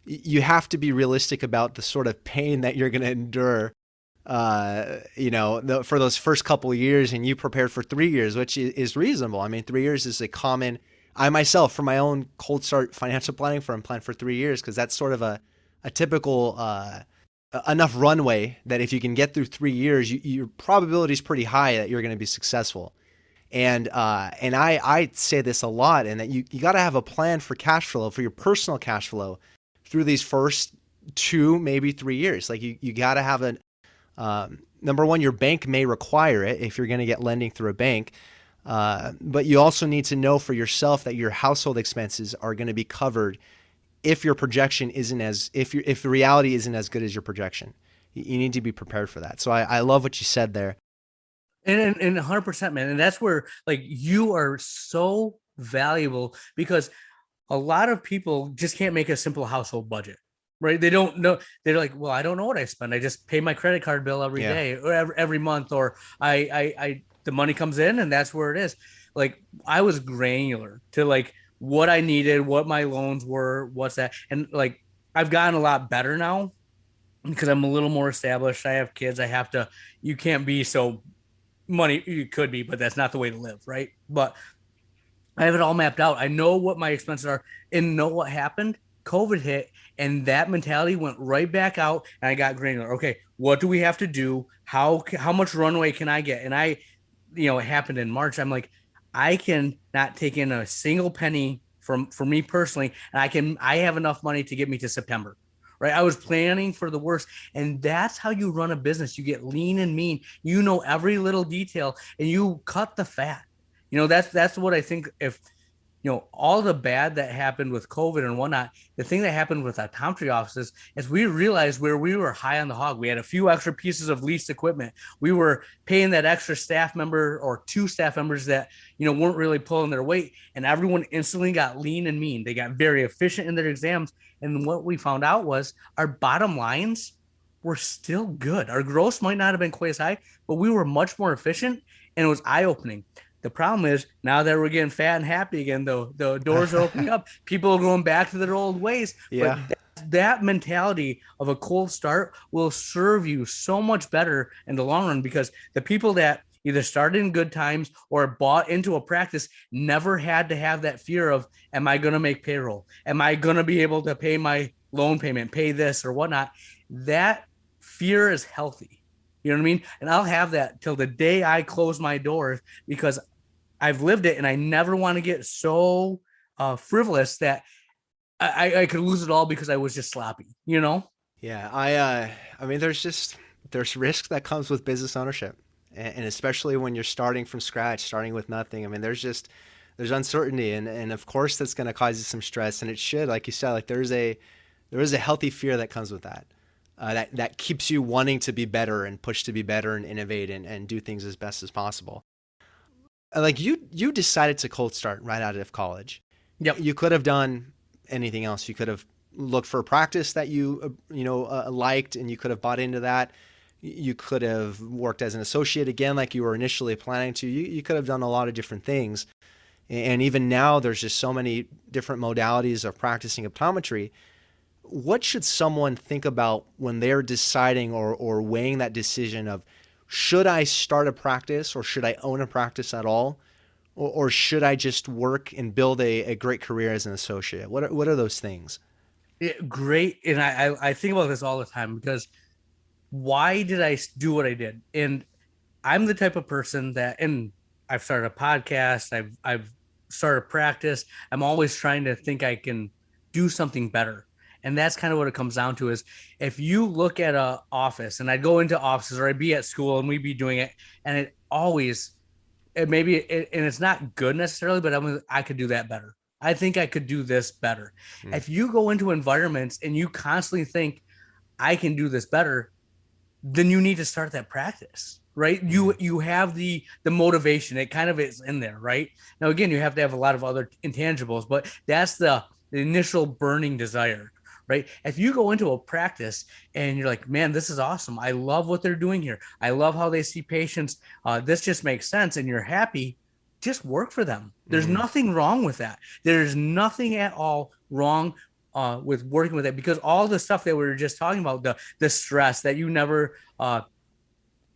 you have to be realistic about the sort of pain that you're going to endure, for those first couple of years, and you prepared for 3 years, which is reasonable. I mean, 3 years is a common. I myself, for my own cold start financial planning firm, planned for 3 years because that's sort of a typical enough runway that if you can get through 3 years, your probability is pretty high that you're going to be successful. And I say this a lot, and that you got to have a plan for cash flow, for your personal cash flow through these first 2, maybe 3 years. Like you got to have number one, your bank may require it if you're going to get lending through a bank. But you also need to know for yourself that your household expenses are going to be covered if your projection if the reality isn't as good as your projection. You need to be prepared for that. So I love what you said there. And 100%, man. And that's where like you are so valuable, because a lot of people just can't make a simple household budget, right? They don't know. They're like, well, I don't know what I spend. I just pay my credit card bill every day or every month, or I the money comes in and that's where it is. Like I was granular to like what I needed, what my loans were, what's that. And like, I've gotten a lot better now because I'm a little more established. I have kids. You can't be so money. You could be, but that's not the way to live. Right. But I have it all mapped out. I know what my expenses are and know what happened. COVID hit and that mentality went right back out and I got granular. Okay. What do we have to do? How much runway can I get? And it happened in March. I'm like, I can not take in a single penny for me personally. And I have enough money to get me to September, right? I was planning for the worst. And that's how you run a business. You get lean and mean, you know, every little detail and you cut the fat. That's what I think. If, all the bad that happened with COVID and whatnot, the thing that happened with optometry offices is we realized where we were high on the hog. We had a few extra pieces of leased equipment. We were paying that extra staff member or 2 staff members that, weren't really pulling their weight. And everyone instantly got lean and mean. They got very efficient in their exams. And what we found out was our bottom lines were still good. Our gross might not have been quite as high, but we were much more efficient and it was eye-opening. The problem is now that we're getting fat and happy again, though, the doors are opening up. People are going back to their old ways. Yeah. But that mentality of a cold start will serve you so much better in the long run, because the people that either started in good times or bought into a practice never had to have that fear of, am I going to make payroll? Am I going to be able to pay my loan payment, pay this or whatnot? That fear is healthy. You know what I mean? And I'll have that till the day I close my doors, because I've lived it and I never want to get so frivolous that I could lose it all because I was just sloppy, Yeah. I mean, there's risk that comes with business ownership, and especially when you're starting from scratch, starting with nothing. I mean, there's uncertainty and of course that's going to cause you some stress, and it should, like you said, like there is a healthy fear that comes with that. That keeps you wanting to be better and push to be better and innovate and do things as best as possible. Like you decided to cold start right out of college. Yep. You could have done anything else. You could have looked for a practice that you liked, and you could have bought into that. You could have worked as an associate again, like you were initially planning to. You could have done a lot of different things. And even now, there's just so many different modalities of practicing optometry. What should someone think about when they're deciding or weighing that decision of, should I start a practice or should I own a practice at all? Or should I just work and build a great career as an associate? What are those things? Yeah, great. And I think about this all the time, because why did I do what I did? And I'm the type of person that, and I've started a podcast, I've started a practice. I'm always trying to think I can do something better. And that's kind of what it comes down to, is if you look at an office, and I'd go into offices or I'd be at school and we'd be doing it, and it's not good necessarily, but I could do that better. I think I could do this better. If you go into environments and you constantly think I can do this better, then you need to start that practice, right? You have the motivation. It kind of is in there, right? Now, again, you have to have a lot of other intangibles, but that's the initial burning desire. Right? If you go into a practice and you're like, man, this is awesome. I love what they're doing here. I love how they see patients. This just makes sense. And you're happy, just work for them. There's nothing wrong with that. There's nothing at all wrong with working with it, because all the stuff that we were just talking about, the stress that you never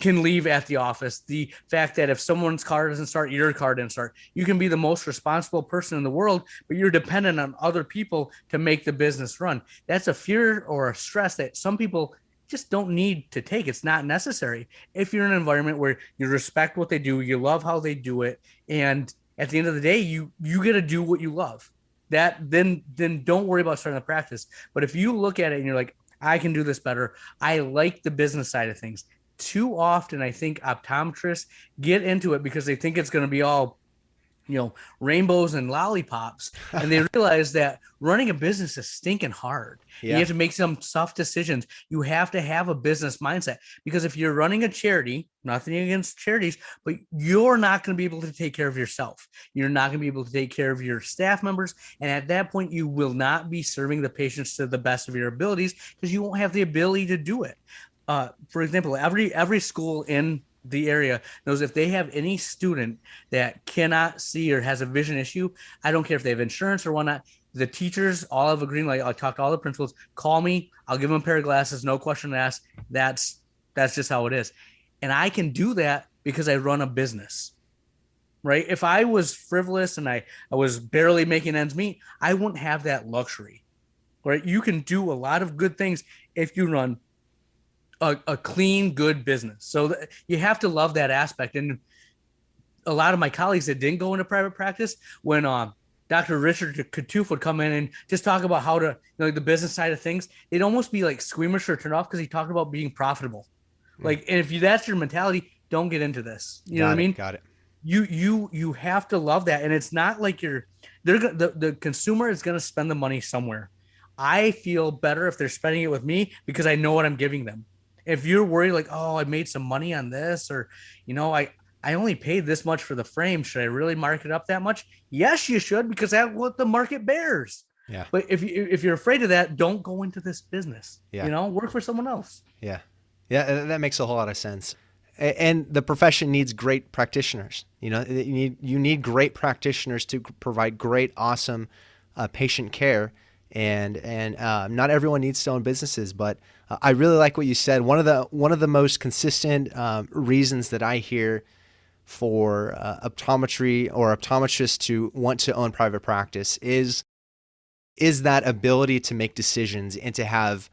can leave at the office, the fact that if someone's car doesn't start, your car didn't start. You can be the most responsible person in the world, but you're dependent on other people to make the business run. That's a fear or a stress that some people just don't need to take. It's not necessary. If you're in an environment where you respect what they do, you love how they do it, and at the end of the day, you get to do what you love. That then don't worry about starting the practice. But if you look at it and you're like, I can do this better. I like the business side of things. Too often, I think optometrists get into it because they think it's going to be all, rainbows and lollipops. And they realize that running a business is stinking hard. Yeah. You have to make some tough decisions. You have to have a business mindset, because if you're running a charity, nothing against charities, but you're not going to be able to take care of yourself. You're not going to be able to take care of your staff members. And at that point, you will not be serving the patients to the best of your abilities, because you won't have the ability to do it. For example, every school in the area knows if they have any student that cannot see or has a vision issue, I don't care if they have insurance or whatnot, the teachers all have a green light. I'll talk to all the principals, call me, I'll give them a pair of glasses, no question asked. That's just how it is. And I can do that because I run a business, right? If I was frivolous and I was barely making ends meet, I wouldn't have that luxury, right? You can do a lot of good things if you run a clean, good business. So you have to love that aspect. And a lot of my colleagues that didn't go into private practice, when Dr. Richard Katoof would come in and just talk about how to, the business side of things, it'd almost be like squeamish or turned off because he talked about being profitable. And if that's your mentality, don't get into this. You know what I mean? Got it. You have to love that. And it's not like the consumer is going to spend the money somewhere. I feel better if they're spending it with me because I know what I'm giving them. If you're worried like, oh, I made some money on this, or, I only paid this much for the frame, should I really mark it up that much? Yes, you should, because that's what the market bears. Yeah. But if you're afraid of that, don't go into this business. Yeah. Work for someone else. Yeah. Yeah. That makes a whole lot of sense. And the profession needs great practitioners. You need great practitioners to provide great, awesome patient care. And not everyone needs to own businesses, but I really like what you said. One of the most consistent reasons that I hear for optometry or optometrists to want to own private practice is that ability to make decisions and to have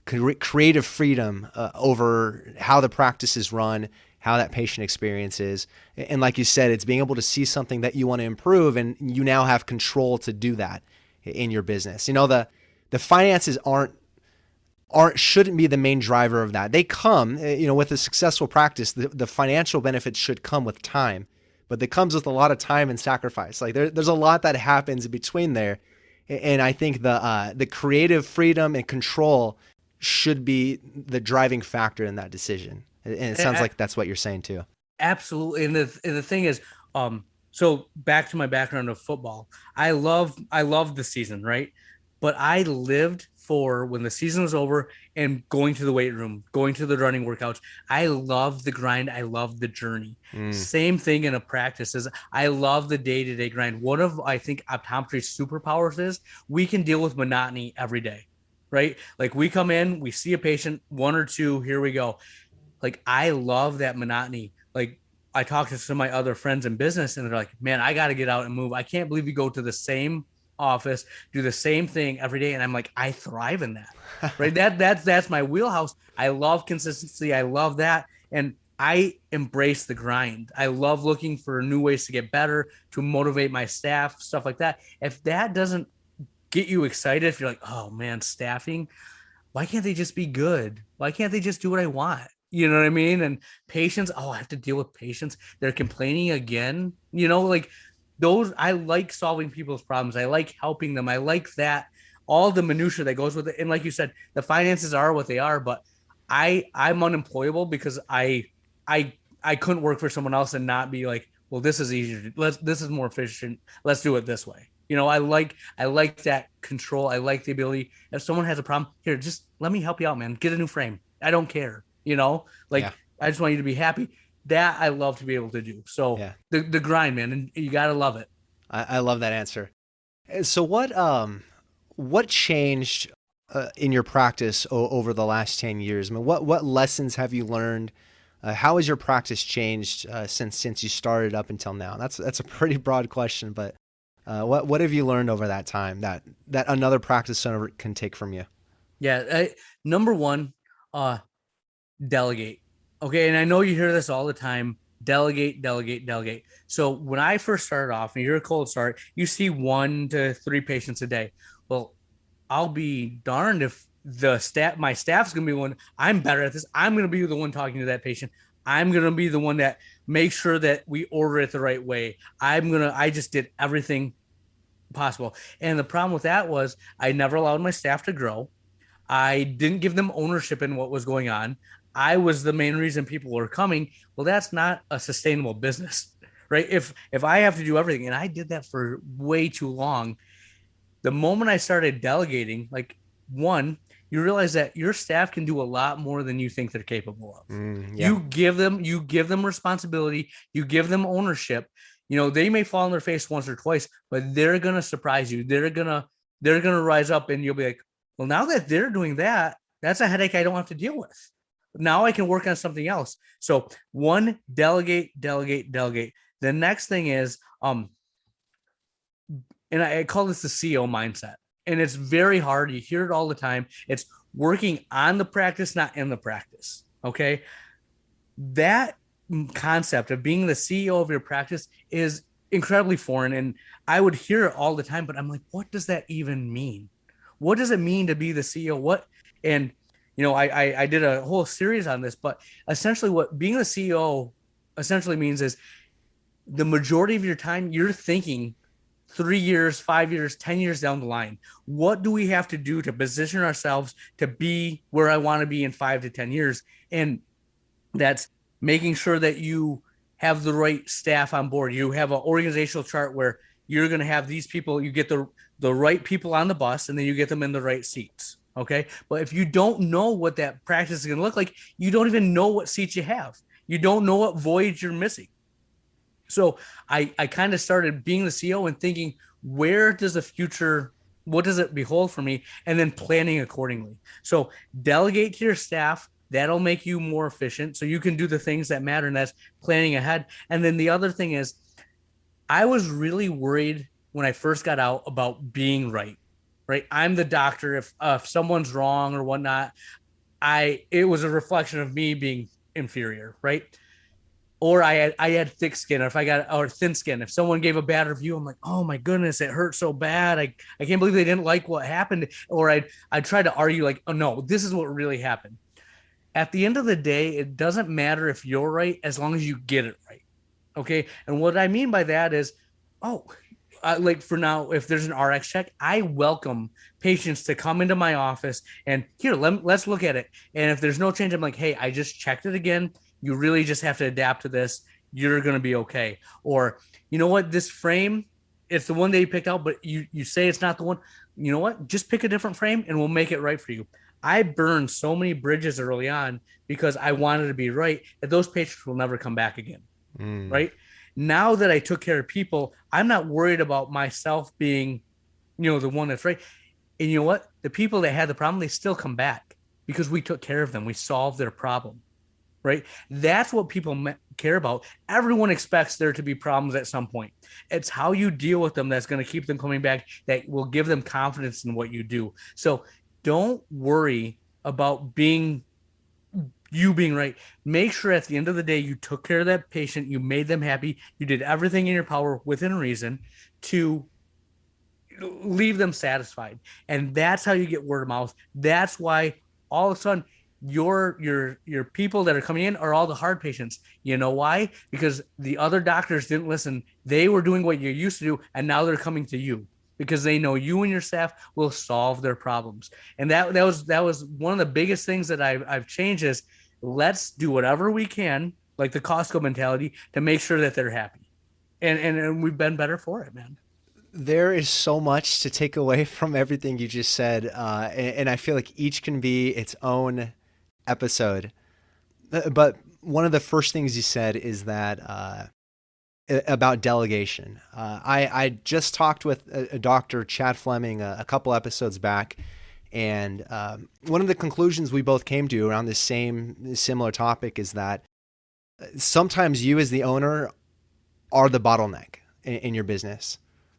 creative freedom over how the practice is run, how that patient experience is. And like you said, it's being able to see something that you want to improve, and you now have control to do that in your business. The finances shouldn't be the main driver of that. They come, with a successful practice, the financial benefits should come with time, but it comes with a lot of time and sacrifice. Like there's a lot that happens in between there. And I think the creative freedom and control should be the driving factor in that decision. And it sounds like that's what you're saying too. Absolutely. And the thing is, so back to my background of football, I love the season, right? But I lived for when the season was over and going to the weight room, going to the running workouts. I love the grind. I love the journey. Same thing in a practice is I love the day-to-day grind. One of, I think, optometry's superpowers is we can deal with monotony every day, right? Like we come in, we see a patient, one or two, here we go. Like I love that monotony. Like I talk to some of my other friends in business and they're like, man, I got to get out and move. I can't believe you go to the same office, do the same thing every day. And I'm like, I thrive in that, right? That's my wheelhouse. I love consistency. I love that. And I embrace the grind. I love looking for new ways to get better, to motivate my staff, stuff like that. If that doesn't get you excited, if you're like, oh man, staffing, why can't they just be good? Why can't they just do what I want? You know what I mean? And patients, oh, I have to deal with patients. They're complaining again. Like those, I like solving people's problems. I like helping them. I like that, all the minutia that goes with it. And like you said, the finances are what they are, but I'm unemployable because I couldn't work for someone else and not be like, well, this is easier. This is more efficient. Let's do it this way. I like that control. I like the ability. If someone has a problem, here, just let me help you out, man. Get a new frame. I don't care. I just want you to be happy. That I love to be able to do. So the grind, man, and you got to love it. I love that answer. So what changed in your practice over the last 10 years? I mean, what lessons have you learned? How has your practice changed since you started up until now? That's a pretty broad question, but what have you learned over that time that another practice owner can take from you? Yeah. Number one, Uh, delegate. Okay. And I know you hear this all the time. Delegate, delegate, delegate. So when I first started off and you're a cold start, you see 1 to 3 patients a day. Well, I'll be darned if my staff's gonna be one. I'm better at this. I'm gonna be the one talking to that patient. I'm gonna be the one that makes sure that we order it the right way. I just did everything possible. And the problem with that was I never allowed my staff to grow. I didn't give them ownership in what was going on. I was the main reason people were coming. Well, that's not a sustainable business, right? If I have to do everything, and I did that for way too long, the moment I started delegating, like, one, you realize that your staff can do a lot more than you think they're capable of. Yeah. You give them responsibility, you give them ownership. They may fall on their face once or twice, but they're gonna surprise you. They're gonna rise up, and you'll be like, well, now that they're doing that, that's a headache I don't have to deal with. Now I can work on something else. So, one, delegate, delegate, delegate. The next thing is, and I call this the CEO mindset. And it's very hard. You hear it all the time. It's working on the practice, not in the practice. Okay. That concept of being the CEO of your practice is incredibly foreign. And I would hear it all the time, but I'm like, what does that even mean? What does it mean to be the CEO? And I did a whole series on this, but essentially what being the CEO essentially means is the majority of your time you're thinking 3 years, 5 years, 10 years down the line. What do we have to do to position ourselves to be where I want to be in 5 to 10 years? And that's making sure that you have the right staff on board. You have an organizational chart where you're going to have these people, you get the right people on the bus, and then you get them in the right seats. Okay. But if you don't know what that practice is going to look like, you don't even know what seats you have. You don't know what voids you're missing. So I kind of started being the CEO and thinking, where does the future, what does it behold for me? And then planning accordingly. So delegate to your staff. That'll make you more efficient. So you can do the things that matter, and that's planning ahead. And then the other thing is, I was really worried when I first got out about being right. I'm the doctor. If someone's wrong or whatnot, it was a reflection of me being inferior, right? Or I had thick skin, or thin skin. If someone gave a bad review, I'm like, oh my goodness, it hurt so bad. I can't believe they didn't like what happened. Or I'd try to argue like, oh no, this is what really happened. At the end of the day, it doesn't matter if you're right as long as you get it right. Okay. And what I mean by that is, like for now, if there's an RX check, I welcome patients to come into my office and here, let's look at it. And if there's no change, I'm like, hey, I just checked it again. You really just have to adapt to this. You're going to be okay. Or, you know what, this frame, it's the one that you picked out, but you say it's not the one. You know what, just pick a different frame and we'll make it right for you. I burned so many bridges early on because I wanted to be right that those patients will never come back again. Right now that I took care of people, I'm not worried about myself being, the one that's right. And you know what? The people that had the problem, they still come back because we took care of them. We solved their problem. Right. That's what people care about. Everyone expects there to be problems at some point. It's how you deal with them that's going to keep them coming back, that will give them confidence in what you do. So don't worry about being right. Make sure at the end of the day, you took care of that patient. You made them happy. You did everything in your power within reason to leave them satisfied. And that's how you get word of mouth. That's why all of a sudden your people that are coming in are all the hard patients. You know why? Because the other doctors didn't listen. They were doing what you used to do, and now they're coming to you because they know you and your staff will solve their problems. And that was one of the biggest things that I've changed is, let's do whatever we can, like the Costco mentality, to make sure that they're happy. And we've been better for it, man. There is so much to take away from everything you just said. And I feel like each can be its own episode. But one of the first things you said is that about delegation. I just talked with a Dr. Chad Fleming a couple episodes back. And one of the conclusions we both came to around this similar topic is that sometimes you as the owner are the bottleneck in your business.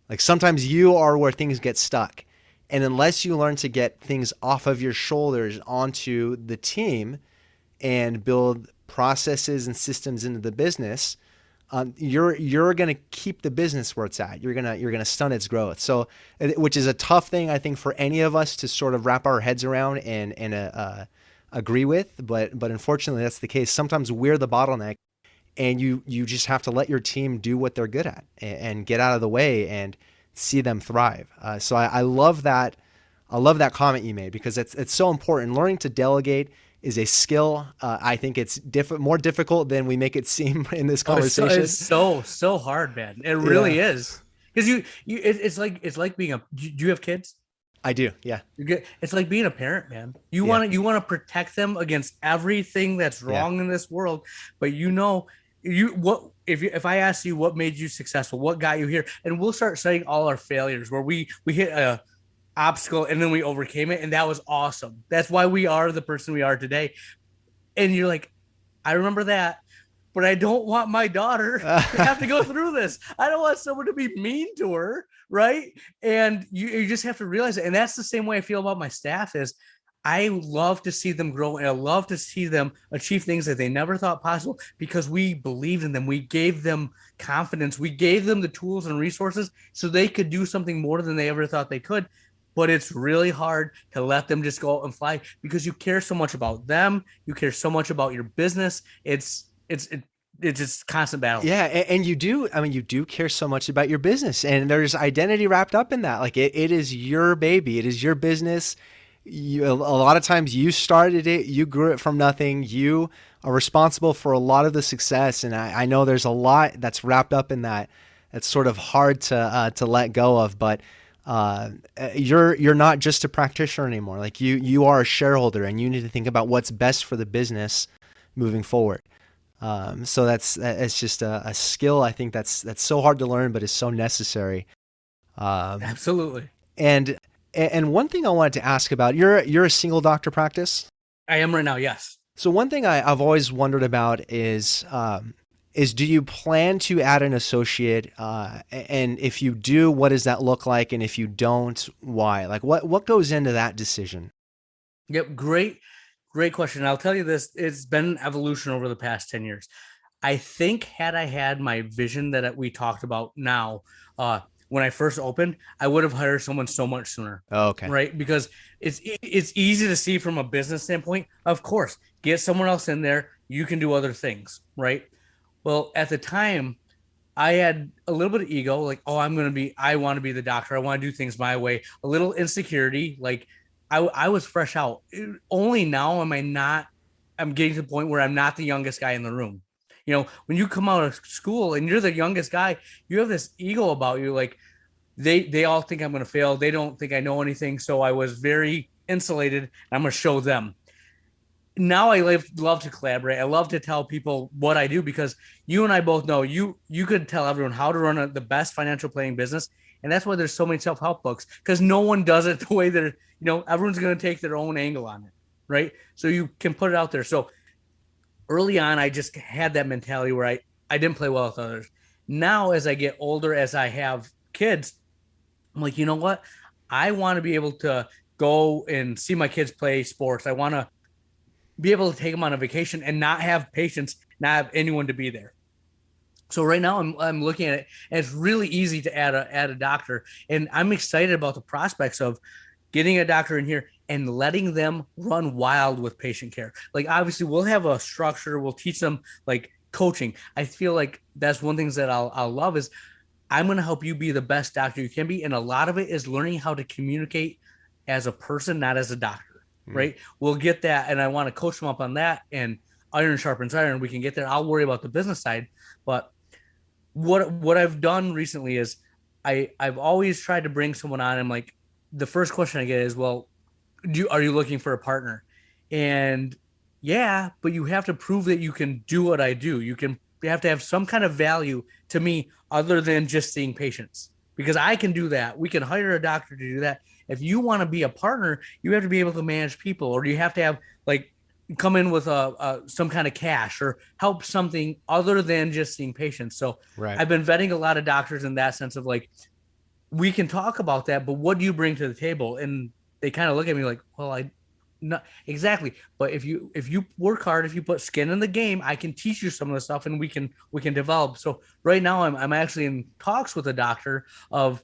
Like sometimes you are where things get stuck. And unless you learn to get things off of your shoulders onto the team and build processes and systems into the business, you're going to keep the business where it's at. You're going to stunt its growth. So, which is a tough thing, I think, for any of us to sort of wrap our heads around and agree with. But unfortunately, that's the case. Sometimes we're the bottleneck, and you just have to let your team do what they're good at and get out of the way and see them thrive. So I love that. I love that comment you made, because it's so important. Learning to delegate is a skill. I think it's more difficult than we make it seem in this conversation. It's so hard, man. It really is. Because it's like being do you have kids? I do. Yeah. It's like being a parent, man. You want to protect them against everything that's wrong in this world. But if I ask you what made you successful, what got you here, and we'll start saying all our failures where we hit a obstacle and then we overcame it, and that was awesome. That's why we are the person we are today. And you're like, I remember that, but I don't want my daughter to have to go through this. I don't want someone to be mean to her, right? And you just have to realize it. And that's the same way I feel about my staff. Is I love to see them grow, and I love to see them achieve things that they never thought possible, because we believed in them. We gave them confidence. We gave them the tools and resources so they could do something more than they ever thought they could. But it's really hard to let them just go out and fly, because you care so much about them. You care so much about your business. It's just constant battle. Yeah. And you do care so much about your business, and there's identity wrapped up in that. Like it is your baby. It is your business. A lot of times you started it, you grew it from nothing. You are responsible for a lot of the success. And I know there's a lot that's wrapped up in that. It's sort of hard to let go of, but you're not just a practitioner anymore. Like you are a shareholder, and you need to think about what's best for the business moving forward. So it's just a skill. I think that's so hard to learn, but is so necessary. Absolutely. And one thing I wanted to ask about, you're a single doctor practice? I am right now. Yes. So one thing I've always wondered about is do you plan to add an associate? And if you do, what does that look like? And if you don't, why? Like what goes into that decision? Yep. Great question. I'll tell you this, it's been an evolution over the past 10 years. I think had I had my vision that we talked about now, when I first opened, I would have hired someone so much sooner. Oh, okay. Right. Because it's easy to see from a business standpoint. Of course, get someone else in there. You can do other things. Right. Well, at the time, I had a little bit of ego, like, oh, I want to be the doctor. I want to do things my way. A little insecurity. Like I was fresh out. Only now I'm getting to the point where I'm not the youngest guy in the room. You know, when you come out of school and you're the youngest guy, you have this ego about you. Like they all think I'm going to fail. They don't think I know anything. So I was very insulated. And I'm going to show them. Now I love to collaborate. I love to tell people what I do, because you and I both know you could tell everyone how to run the best financial planning business. And that's why there's so many self-help books, because no one does it the way that, everyone's going to take their own angle on it. Right. So you can put it out there. So early on, I just had that mentality where I didn't play well with others. Now, as I get older, as I have kids, I'm like, you know what? I want to be able to go and see my kids play sports. I want to be able to take them on a vacation and not have patients, not have anyone to be there. So right now I'm looking at it, and it's really easy to add a doctor. And I'm excited about the prospects of getting a doctor in here and letting them run wild with patient care. Like, obviously we'll have a structure. We'll teach them like coaching. I feel like that's one thing that I'll love is I'm going to help you be the best doctor you can be. And a lot of it is learning how to communicate as a person, not as a doctor, right? We'll get that. And I want to coach them up on that, and iron sharpens iron. We can get there. I'll worry about the business side. But what I've done recently is I've always tried to bring someone on. I'm like, the first question I get is, well, are you looking for a partner? And yeah, but you have to prove that you can do what I do. You have to have some kind of value to me other than just seeing patients, because I can do that. We can hire a doctor to do that. If you want to be a partner, you have to be able to manage people, or you have to have like come in with some kind of cash or help something other than just seeing patients. So right. I've been vetting a lot of doctors in that sense of like, we can talk about that, but what do you bring to the table? And they kind of look at me like, well, not exactly. But if you work hard, if you put skin in the game, I can teach you some of the stuff and we can develop. So right now I'm actually in talks with a doctor of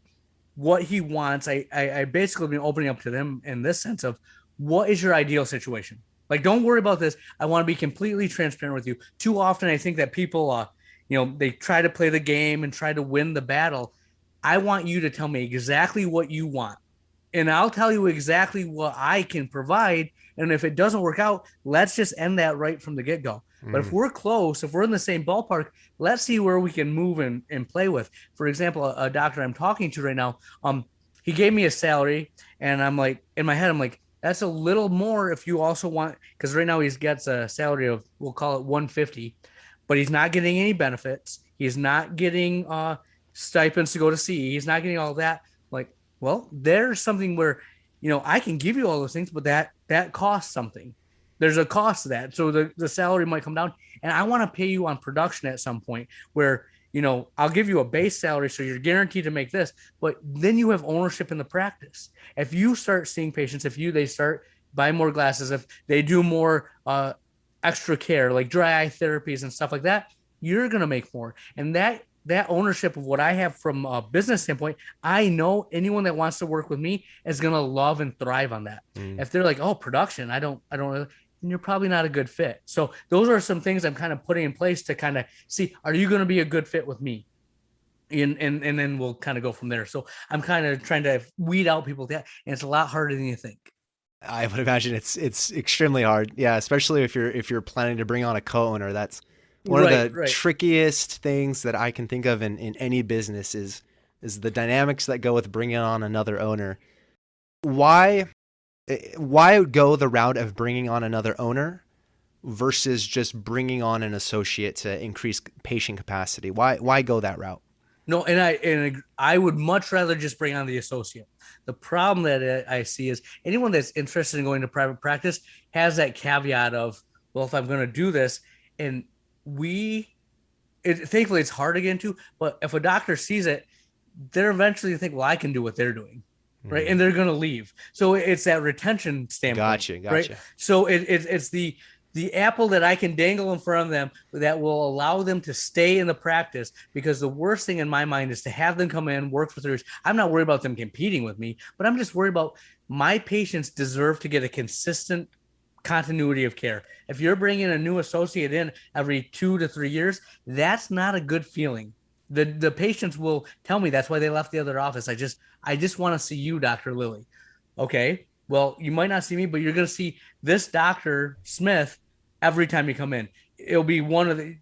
what he wants. I basically been opening up to them in this sense of what is your ideal situation? Like, don't worry about this. I want to be completely transparent with you. Too often I think that people they try to play the game and try to win the battle. I want you to tell me exactly what you want, and I'll tell you exactly what I can provide. And if it doesn't work out, let's just end that right from the get-go. But if we're close, if we're in the same ballpark, let's see where we can move and play with. For example, a doctor I'm talking to right now, he gave me a salary, and I'm like, in my head, I'm like, that's a little more if you also want, because right now he gets a salary of, we'll call it 150, but he's not getting any benefits. He's not getting stipends to go to sea. He's not getting all that. Like, well, there's something where, I can give you all those things, but that costs something. There's a cost to that. So the salary might come down, and I want to pay you on production at some point where, I'll give you a base salary. So you're guaranteed to make this, but then you have ownership in the practice. If you start seeing patients, they start buying more glasses, if they do more extra care, like dry eye therapies and stuff like that, you're going to make more. And that ownership of what I have from a business standpoint, I know anyone that wants to work with me is going to love and thrive on that. If they're like, oh, production, I don't really, then you're probably not a good fit. So those are some things I'm kind of putting in place to kind of see, are you going to be a good fit with me? And then we'll kind of go from there. So I'm kind of trying to weed out people that, and it's a lot harder than you think. I would imagine it's extremely hard. Yeah. Especially if you're planning to bring on a co-owner. That's one of the trickiest things that I can think of in any business is the dynamics that go with bringing on another owner. Why go the route of bringing on another owner versus just bringing on an associate to increase patient capacity? Why go that route? No, and I would much rather just bring on the associate. The problem that I see is anyone that's interested in going to private practice has that caveat of, well, if I'm going to do this, and thankfully it's hard to get into, but if a doctor sees it, they're eventually think, well, I can do what they're doing. Right. And they're going to leave. So it's that retention standpoint. Gotcha. Right. So it's the apple that I can dangle in front of them that will allow them to stay in the practice, because the worst thing in my mind is to have them come in, work for 3 years. I'm not worried about them competing with me, but I'm just worried about my patients deserve to get a consistent continuity of care. If you're bringing a new associate in every 2 to 3 years, that's not a good feeling. The patients will tell me that's why they left the other office. I just want to see you, Dr. Lillie. Okay, well, you might not see me, but you're going to see this Dr. Smith every time you come in. It'll be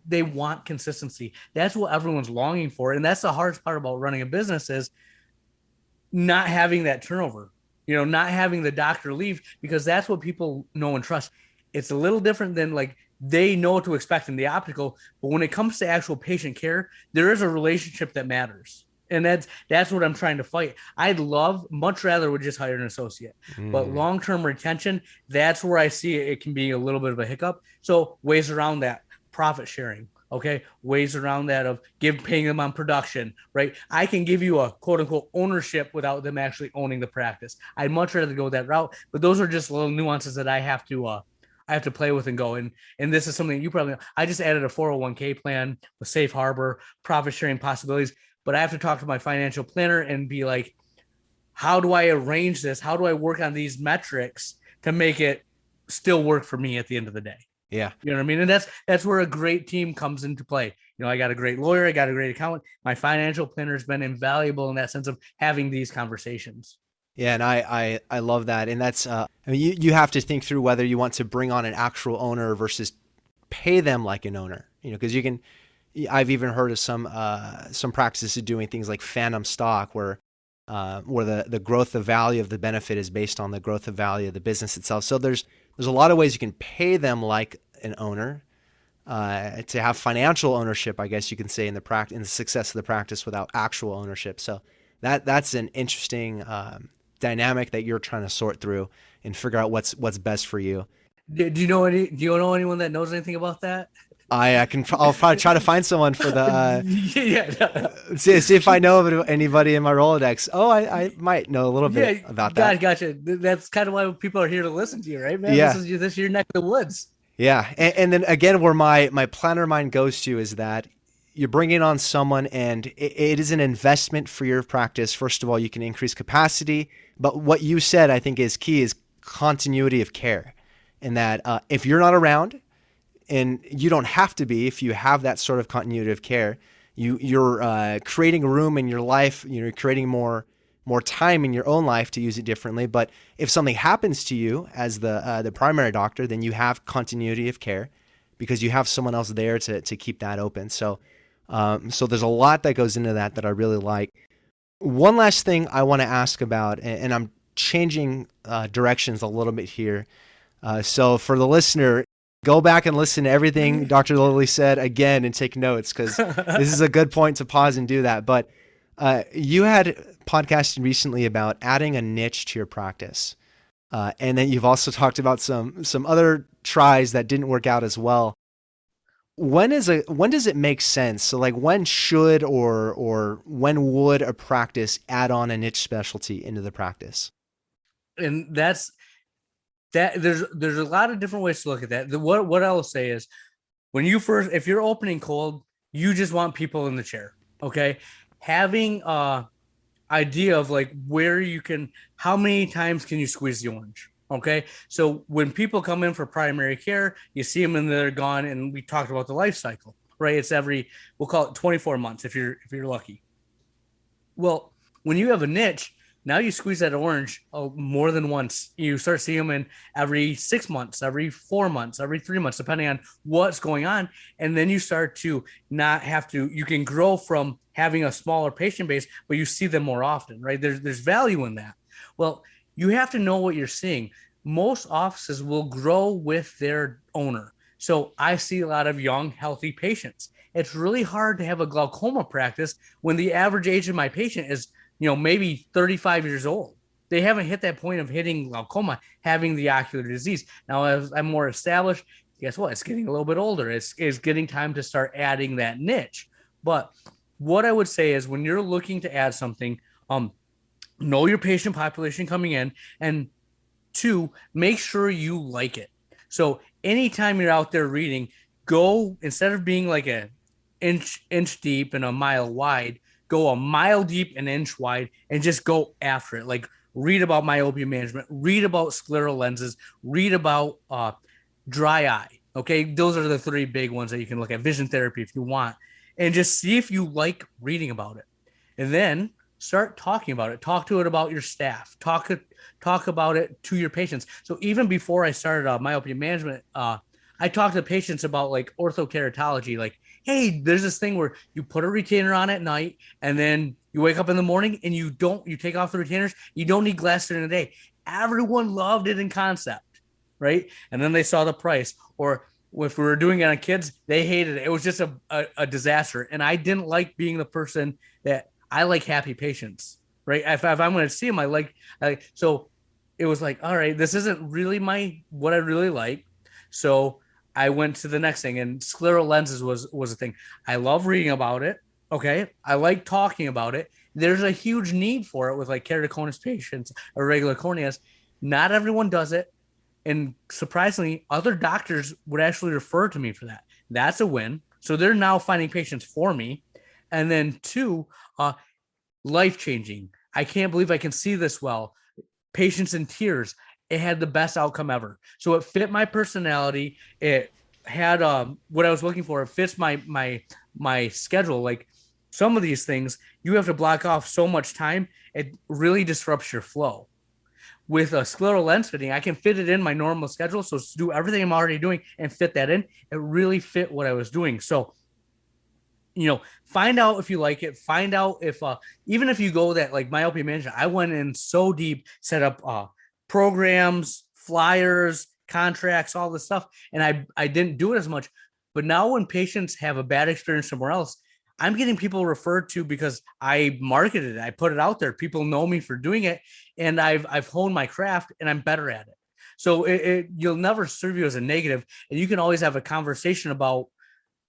they want consistency. That's what everyone's longing for. And that's the hardest part about running a business is not having that turnover, not having the doctor leave, because that's what people know and trust. It's a little different than like, they know what to expect in the optical, but when it comes to actual patient care, there is a relationship that matters. And that's what I'm trying to fight. I'd much rather would just hire an associate, but long-term retention, that's where I see it can be a little bit of a hiccup. So ways around that, profit sharing. Okay. Ways around that of paying them on production, right? I can give you a quote unquote ownership without them actually owning the practice. I'd much rather go that route, but those are just little nuances that I have to play with and go. And this is something you probably know. I just added a 401k plan with safe harbor, profit sharing possibilities, but I have to talk to my financial planner and be like, how do I arrange this? How do I work on these metrics to make it still work for me at the end of the day? Yeah. You know what I mean? And that's where a great team comes into play. I got a great lawyer. I got a great accountant. My financial planner has been invaluable in that sense of having these conversations. Yeah. And I love that. And that's, you have to think through whether you want to bring on an actual owner versus pay them like an owner, because I've even heard of some practices doing things like phantom stock where the growth of value of the benefit is based on the growth of value of the business itself. So there's a lot of ways you can pay them like an owner, to have financial ownership, I guess you can say, in the success of the practice without actual ownership. So that's an interesting dynamic that you're trying to sort through and figure out what's best for you. Do you know anyone that knows anything about that? I'll probably try to find someone for the, see if I know of anybody in my Rolodex. Oh, I might know a little bit about that. Gotcha. That's kind of why people are here to listen to you, right, man? Yeah. This is your neck of the woods. Yeah. And then again, where my planner mind goes to is that you're bringing on someone and it is an investment for your practice. First of all, you can increase capacity, but what you said, I think is key, is continuity of care. And that if you're not around, and you don't have to be, if you have that sort of continuity of care, you're creating room in your life, you're creating more time in your own life to use it differently. But if something happens to you as the primary doctor, then you have continuity of care because you have someone else there to keep that open. So there's a lot that goes into that I really like. One last thing I want to ask about, and I'm changing directions a little bit here. So for the listener, go back and listen to everything Dr. Lillie said again and take notes, because this is a good point to pause and do that. But you had podcasted recently about adding a niche to your practice. And then you've also talked about some other tries that didn't work out as well. When does it make sense? So like when should or when would a practice add on a niche specialty into the practice? And there's a lot of different ways to look at that. What I will say is, if you're opening cold, you just want people in the chair. Okay. Having idea of like how many times can you squeeze the orange? Okay. So when people come in for primary care, you see them and they're gone. And we talked about the life cycle, right? It's we'll call it 24 months if you're lucky. Well, when you have a niche, now you squeeze that orange more than once. You start seeing them in every 6 months, every 4 months, every 3 months, depending on what's going on. And then you start to you can grow from having a smaller patient base, but you see them more often, right? There's value in that. Well, you have to know what you're seeing. Most offices will grow with their owner. So I see a lot of young, healthy patients. It's really hard to have a glaucoma practice when the average age of my patient is maybe 35 years old. They haven't hit that point of hitting glaucoma, having the ocular disease. Now, as I'm more established, guess what? It's getting a little bit older. It's getting time to start adding that niche. But what I would say is when you're looking to add something, know your patient population coming in, and 2, make sure you like it. So anytime you're out there reading, go, instead of being like an inch deep and a mile wide, go a mile deep, an inch wide, and just go after it. Like read about myopia management, read about scleral lenses, read about dry eye. Okay. Those are the 3 big ones that you can look at. Vision therapy if you want, and just see if you like reading about it. And then start talking about it. Talk to it about your staff. Talk about it to your patients. So even before I started myopia management, I talked to patients about like orthokeratology, like, hey, there's this thing where you put a retainer on at night and then you wake up in the morning and you take off the retainers. You don't need glasses during the day. Everyone loved it in concept, right? And then they saw the price. Or if we were doing it on kids, they hated it. It was just a disaster. And I didn't like being the person that I like happy patients, right? If I'm going to see them, I like, so it was like, all right, this isn't really what I really like. So I went to the next thing, and scleral lenses was a thing. I love reading about it. Okay. I like talking about it. There's a huge need for it with like keratoconus patients or regular corneas. Not everyone does it. And surprisingly, other doctors would actually refer to me for that. That's a win. So they're now finding patients for me. And then 2, life-changing. I can't believe I can see this well. Patients in tears. It had the best outcome ever. So it fit my personality. It had what I was looking for. It fits my schedule. Like some of these things, you have to block off so much time. It really disrupts your flow. With a scleral lens fitting, I can fit it in my normal schedule. So to do everything I'm already doing and fit that in, it really fit what I was doing. So, find out if you like it. Find out if, even if you go that like myopia management, I went in so deep, set up programs, flyers, contracts, all this stuff. And I didn't do it as much. But now when patients have a bad experience somewhere else, I'm getting people referred to because I marketed it. I put it out there. People know me for doing it, and I've honed my craft and I'm better at it. So you'll never serve you as a negative, and you can always have a conversation about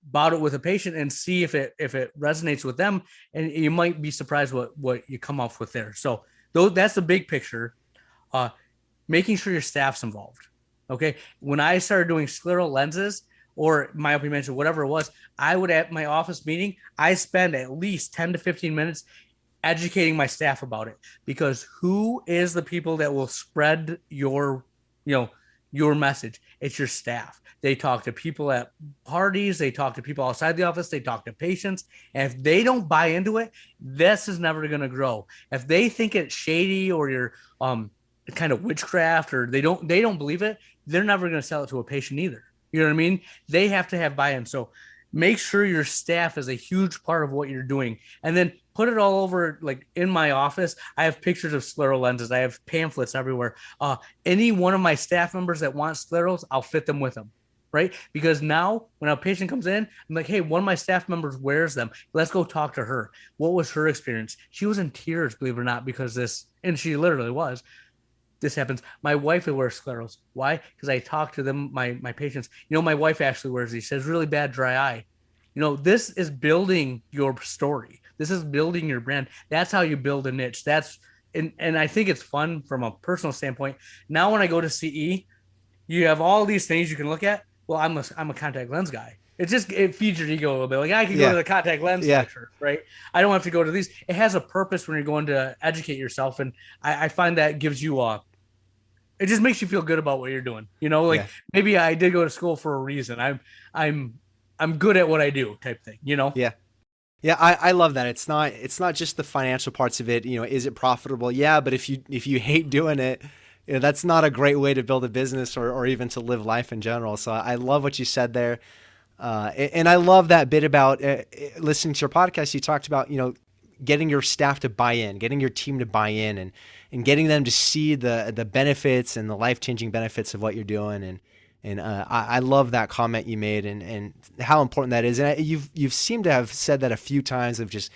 about it with a patient and see if it resonates with them, and you might be surprised what you come off with there. So that's the big picture. Making sure your staff's involved. Okay. When I started doing scleral lenses or myopia management, whatever it was, I would, at my office meeting, I spend at least 10 to 15 minutes educating my staff about it, because who is the people that will spread your message? It's your staff. They talk to people at parties, they talk to people outside the office, they talk to patients. And if they don't buy into it, this is never going to grow. If they think it's shady or you're kind of witchcraft, or they don't believe it, they're never going to sell it to a patient either. You know what I mean? They have to have buy-in. So make sure your staff is a huge part of what you're doing, and then put it all over. Like in my office, I have pictures of scleral lenses. I have pamphlets everywhere. Any one of my staff members that want sclerals, I'll fit them with them. Right? Because now when a patient comes in, I'm like, hey, one of my staff members wears them. Let's go talk to her. What was her experience? She was in tears, believe it or not, because this, and she literally was. This happens. My wife will wear sclerals. Why? Because I talk to them, my patients. My wife actually wears these. She has really bad dry eye. This is building your story. This is building your brand. That's how you build a niche. And I think it's fun from a personal standpoint. Now when I go to CE, you have all these things you can look at. Well, I'm a contact lens guy. It feeds your ego a little bit. Like I can go to the contact lens lecture, right? I don't have to go to these. It has a purpose when you're going to educate yourself. And I find that gives you it just makes you feel good about what you're doing. Maybe I did go to school for a reason. I'm good at what I do, type thing, Yeah. Yeah. I love that. It's not just the financial parts of it. Is it profitable? Yeah. But if you hate doing it, that's not a great way to build a business or even to live life in general. So I love what you said there. And I love that bit about listening to your podcast. You talked about, getting your staff to buy in, getting your team to buy in, and getting them to see the benefits and the life-changing benefits of what you're doing. And I love that comment you made and how important that is. And you've seemed to have said that a few times, of just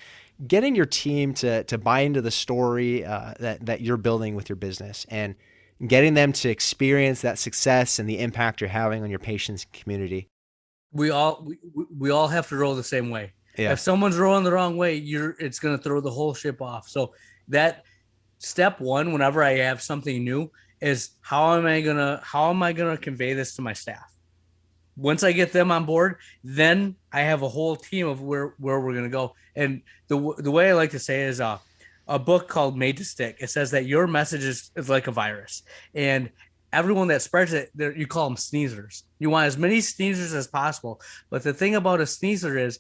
getting your team to buy into the story that you're building with your business, and getting them to experience that success and the impact you're having on your patients and community. We all have to roll the same way. Yeah. If someone's rolling the wrong way, it's going to throw the whole ship off. So that step one, whenever I have something new, is how am I gonna convey this to my staff? Once I get them on board, then I have a whole team of where we're gonna go. And the way I like to say is a book called Made to Stick. It says that your message is like a virus, and everyone that spreads it, you call them sneezers. You want as many sneezers as possible. But the thing about a sneezer is,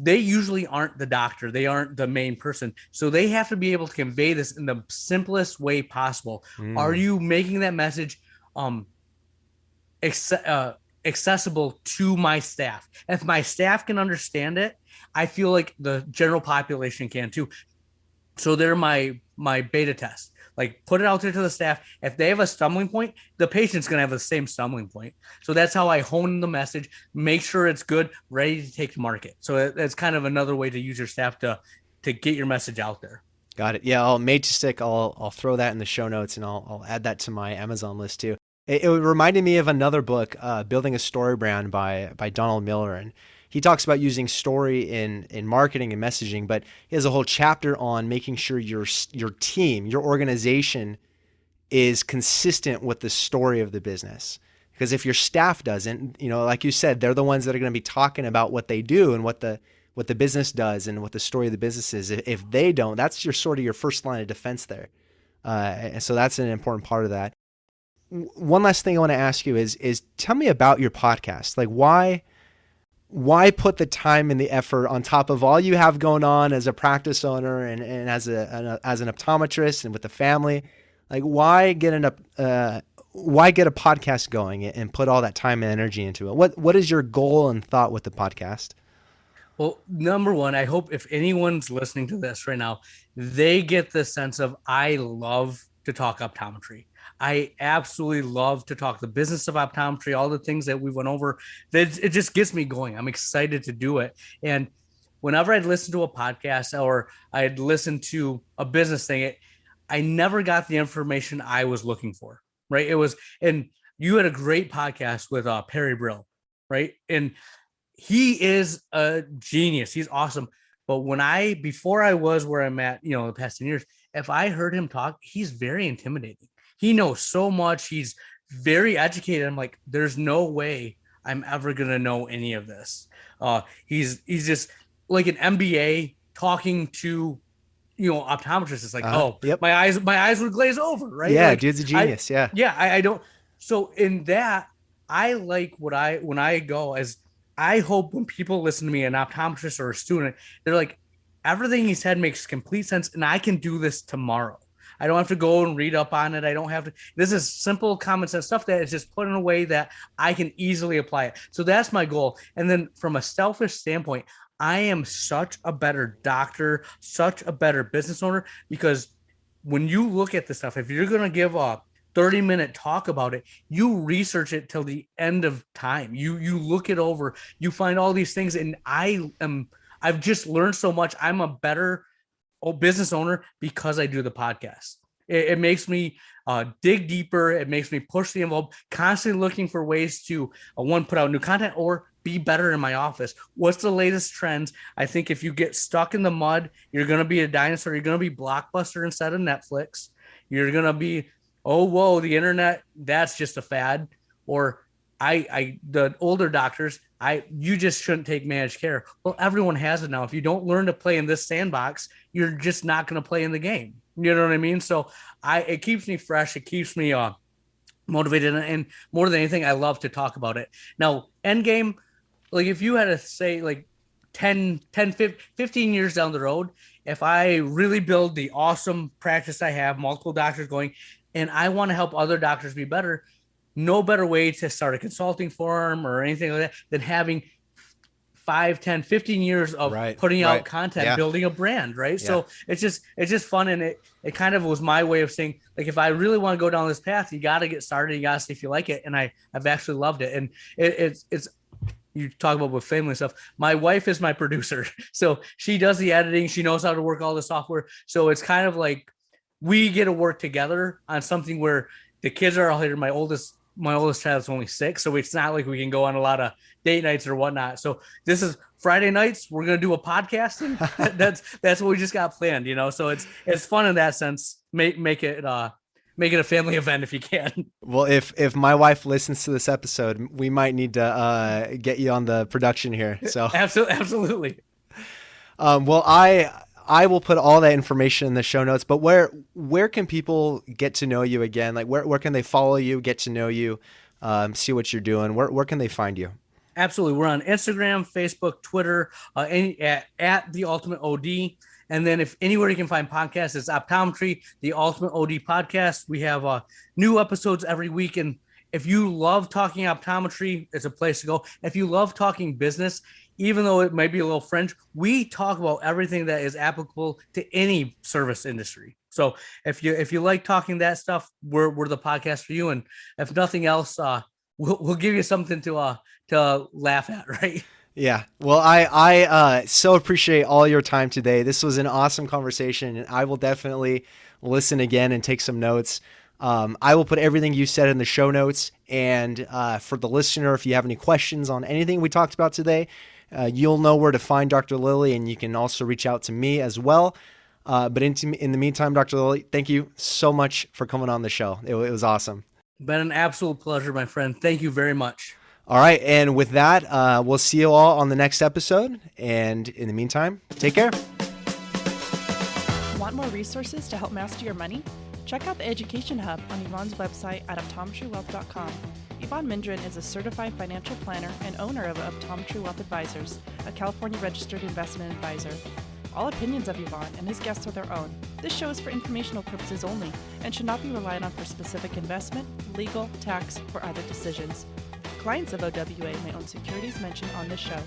they usually aren't the doctor. They aren't the main person. So they have to be able to convey this in the simplest way possible. Are you making that message accessible to my staff? If my staff can understand it, I feel like the general population can too. So they're my beta test. Like, put it out there to the staff. If they have a stumbling point, the patient's going to have the same stumbling point. So that's how I hone the message, make sure it's good, ready to take to market. So that's kind of another way to use your staff to get your message out there. Got it. Yeah, Made to Stick. I'll throw that in the show notes, and I'll add that to my Amazon list too. It reminded me of another book, Building a Story Brand by Donald Miller. And he talks about using story in marketing and messaging, but he has a whole chapter on making sure your team, your organization is consistent with the story of the business. Because if your staff doesn't, like you said, they're the ones that are going to be talking about what they do and what the business does and what the story of the business is. If they don't, that's your first line of defense there. And so that's an important part of that. One last thing I want to ask you is tell me about your podcast. Like, why put the time and the effort on top of all you have going on as a practice owner and as an optometrist and with the family? Like, why get a podcast going and put all that time and energy into it? What is your goal and thought with the podcast? Well, number one, I hope if anyone's listening to this right now, they get the sense of, I love to talk optometry. I absolutely love to talk the business of optometry, all the things that we went over. It just gets me going. I'm excited to do it. And whenever I'd listen to a podcast or I'd listen to a business thing, I never got the information I was looking for, right? And you had a great podcast with Perry Brill, right? And he is a genius. He's awesome. But before I was where I'm at, the past 10 years, if I heard him talk, he's very intimidating. He knows so much. He's very educated. I'm like, there's no way I'm ever going to know any of this. He's just like an MBA talking to, optometrists. It's like, yep. my eyes would glaze over, right? Yeah, like, dude's a genius. I don't. So in that, I like when I go as, I hope when people listen to me, an optometrist or a student, they're like, everything he said makes complete sense, and I can do this tomorrow. I don't have to go and read up on it. I don't have to. This is simple, common sense stuff that is just put in a way that I can easily apply it. So that's my goal. And then from a selfish standpoint, I am such a better doctor, such a better business owner, because when you look at this stuff, if you're going to give a 30-minute talk about it, you research it till the end of time. You look it over, you find all these things. And I've just learned so much. I'm a better business owner because I do the podcast. It makes me dig deeper. It makes me push the envelope, constantly looking for ways to put out new content or be better in my office. What's the latest trends? I think if you get stuck in the mud, you're going to be a dinosaur. You're going to be Blockbuster instead of Netflix. You're going to be, oh, whoa, the internet, that's just a fad. Or the older doctors, you just shouldn't take managed care. Well, everyone has it now. If you don't learn to play in this sandbox, you're just not going to play in the game. You know what I mean? So it keeps me fresh. It keeps me motivated. And more than anything, I love to talk about it. Now, end game, like if you had to say like 10, 15 years down the road, if I really build the awesome practice I have, multiple doctors going, and I want to help other doctors be better, no better way to start a consulting firm or anything like that than having 5, 10, 15 years of putting out content, building a brand, right? Yeah. So it's just fun. And it kind of was my way of saying, like, if I really want to go down this path, you got to get started. You got to see if you like it. And I've actually loved it. And it's you talk about with family stuff. My wife is my producer. So she does the editing. She knows how to work all the software. So it's kind of like we get to work together on something where the kids are all here. My oldest child is only 6. So it's not like we can go on a lot of date nights or whatnot. So this is Friday nights. We're going to do a podcast, and that's what we just got planned, so it's fun in that sense. Make it a family event if you can. Well, if my wife listens to this episode, we might need to get you on the production here. So absolutely. Well, I will put all that information in the show notes, but where can people get to know you again? Like where can they follow you, get to know you, see what you're doing? Where can they find you? Absolutely. We're on Instagram, Facebook, Twitter, at The Ultimate OD. And then if anywhere you can find podcasts, it's Optometry, The Ultimate OD Podcast. We have new episodes every week. And if you love talking optometry, it's a place to go. If you love talking business, even though it might be a little fringe, we talk about everything that is applicable to any service industry. So if you like talking that stuff, we're the podcast for you. And if nothing else, we'll give you something to laugh at, right? Yeah. Well, I so appreciate all your time today. This was an awesome conversation, and I will definitely listen again and take some notes. I will put everything you said in the show notes. And for the listener, if you have any questions on anything we talked about today, you'll know where to find Dr. Lillie, and you can also reach out to me as well. But in the meantime, Dr. Lillie, thank you so much for coming on the show. It was awesome. Been an absolute pleasure, my friend. Thank you very much. All right. And with that, we'll see you all on the next episode. And in the meantime, take care. Want more resources to help master your money? Check out the Education Hub on Evon's website at optometrywealth.com. Evon Mendrin is a certified financial planner and owner of Optometry Wealth Advisors, a California registered investment advisor. All opinions of Evon and his guests are their own. This show is for informational purposes only and should not be relied on for specific investment, legal, tax, or other decisions. Clients of OWA may own securities mentioned on this show.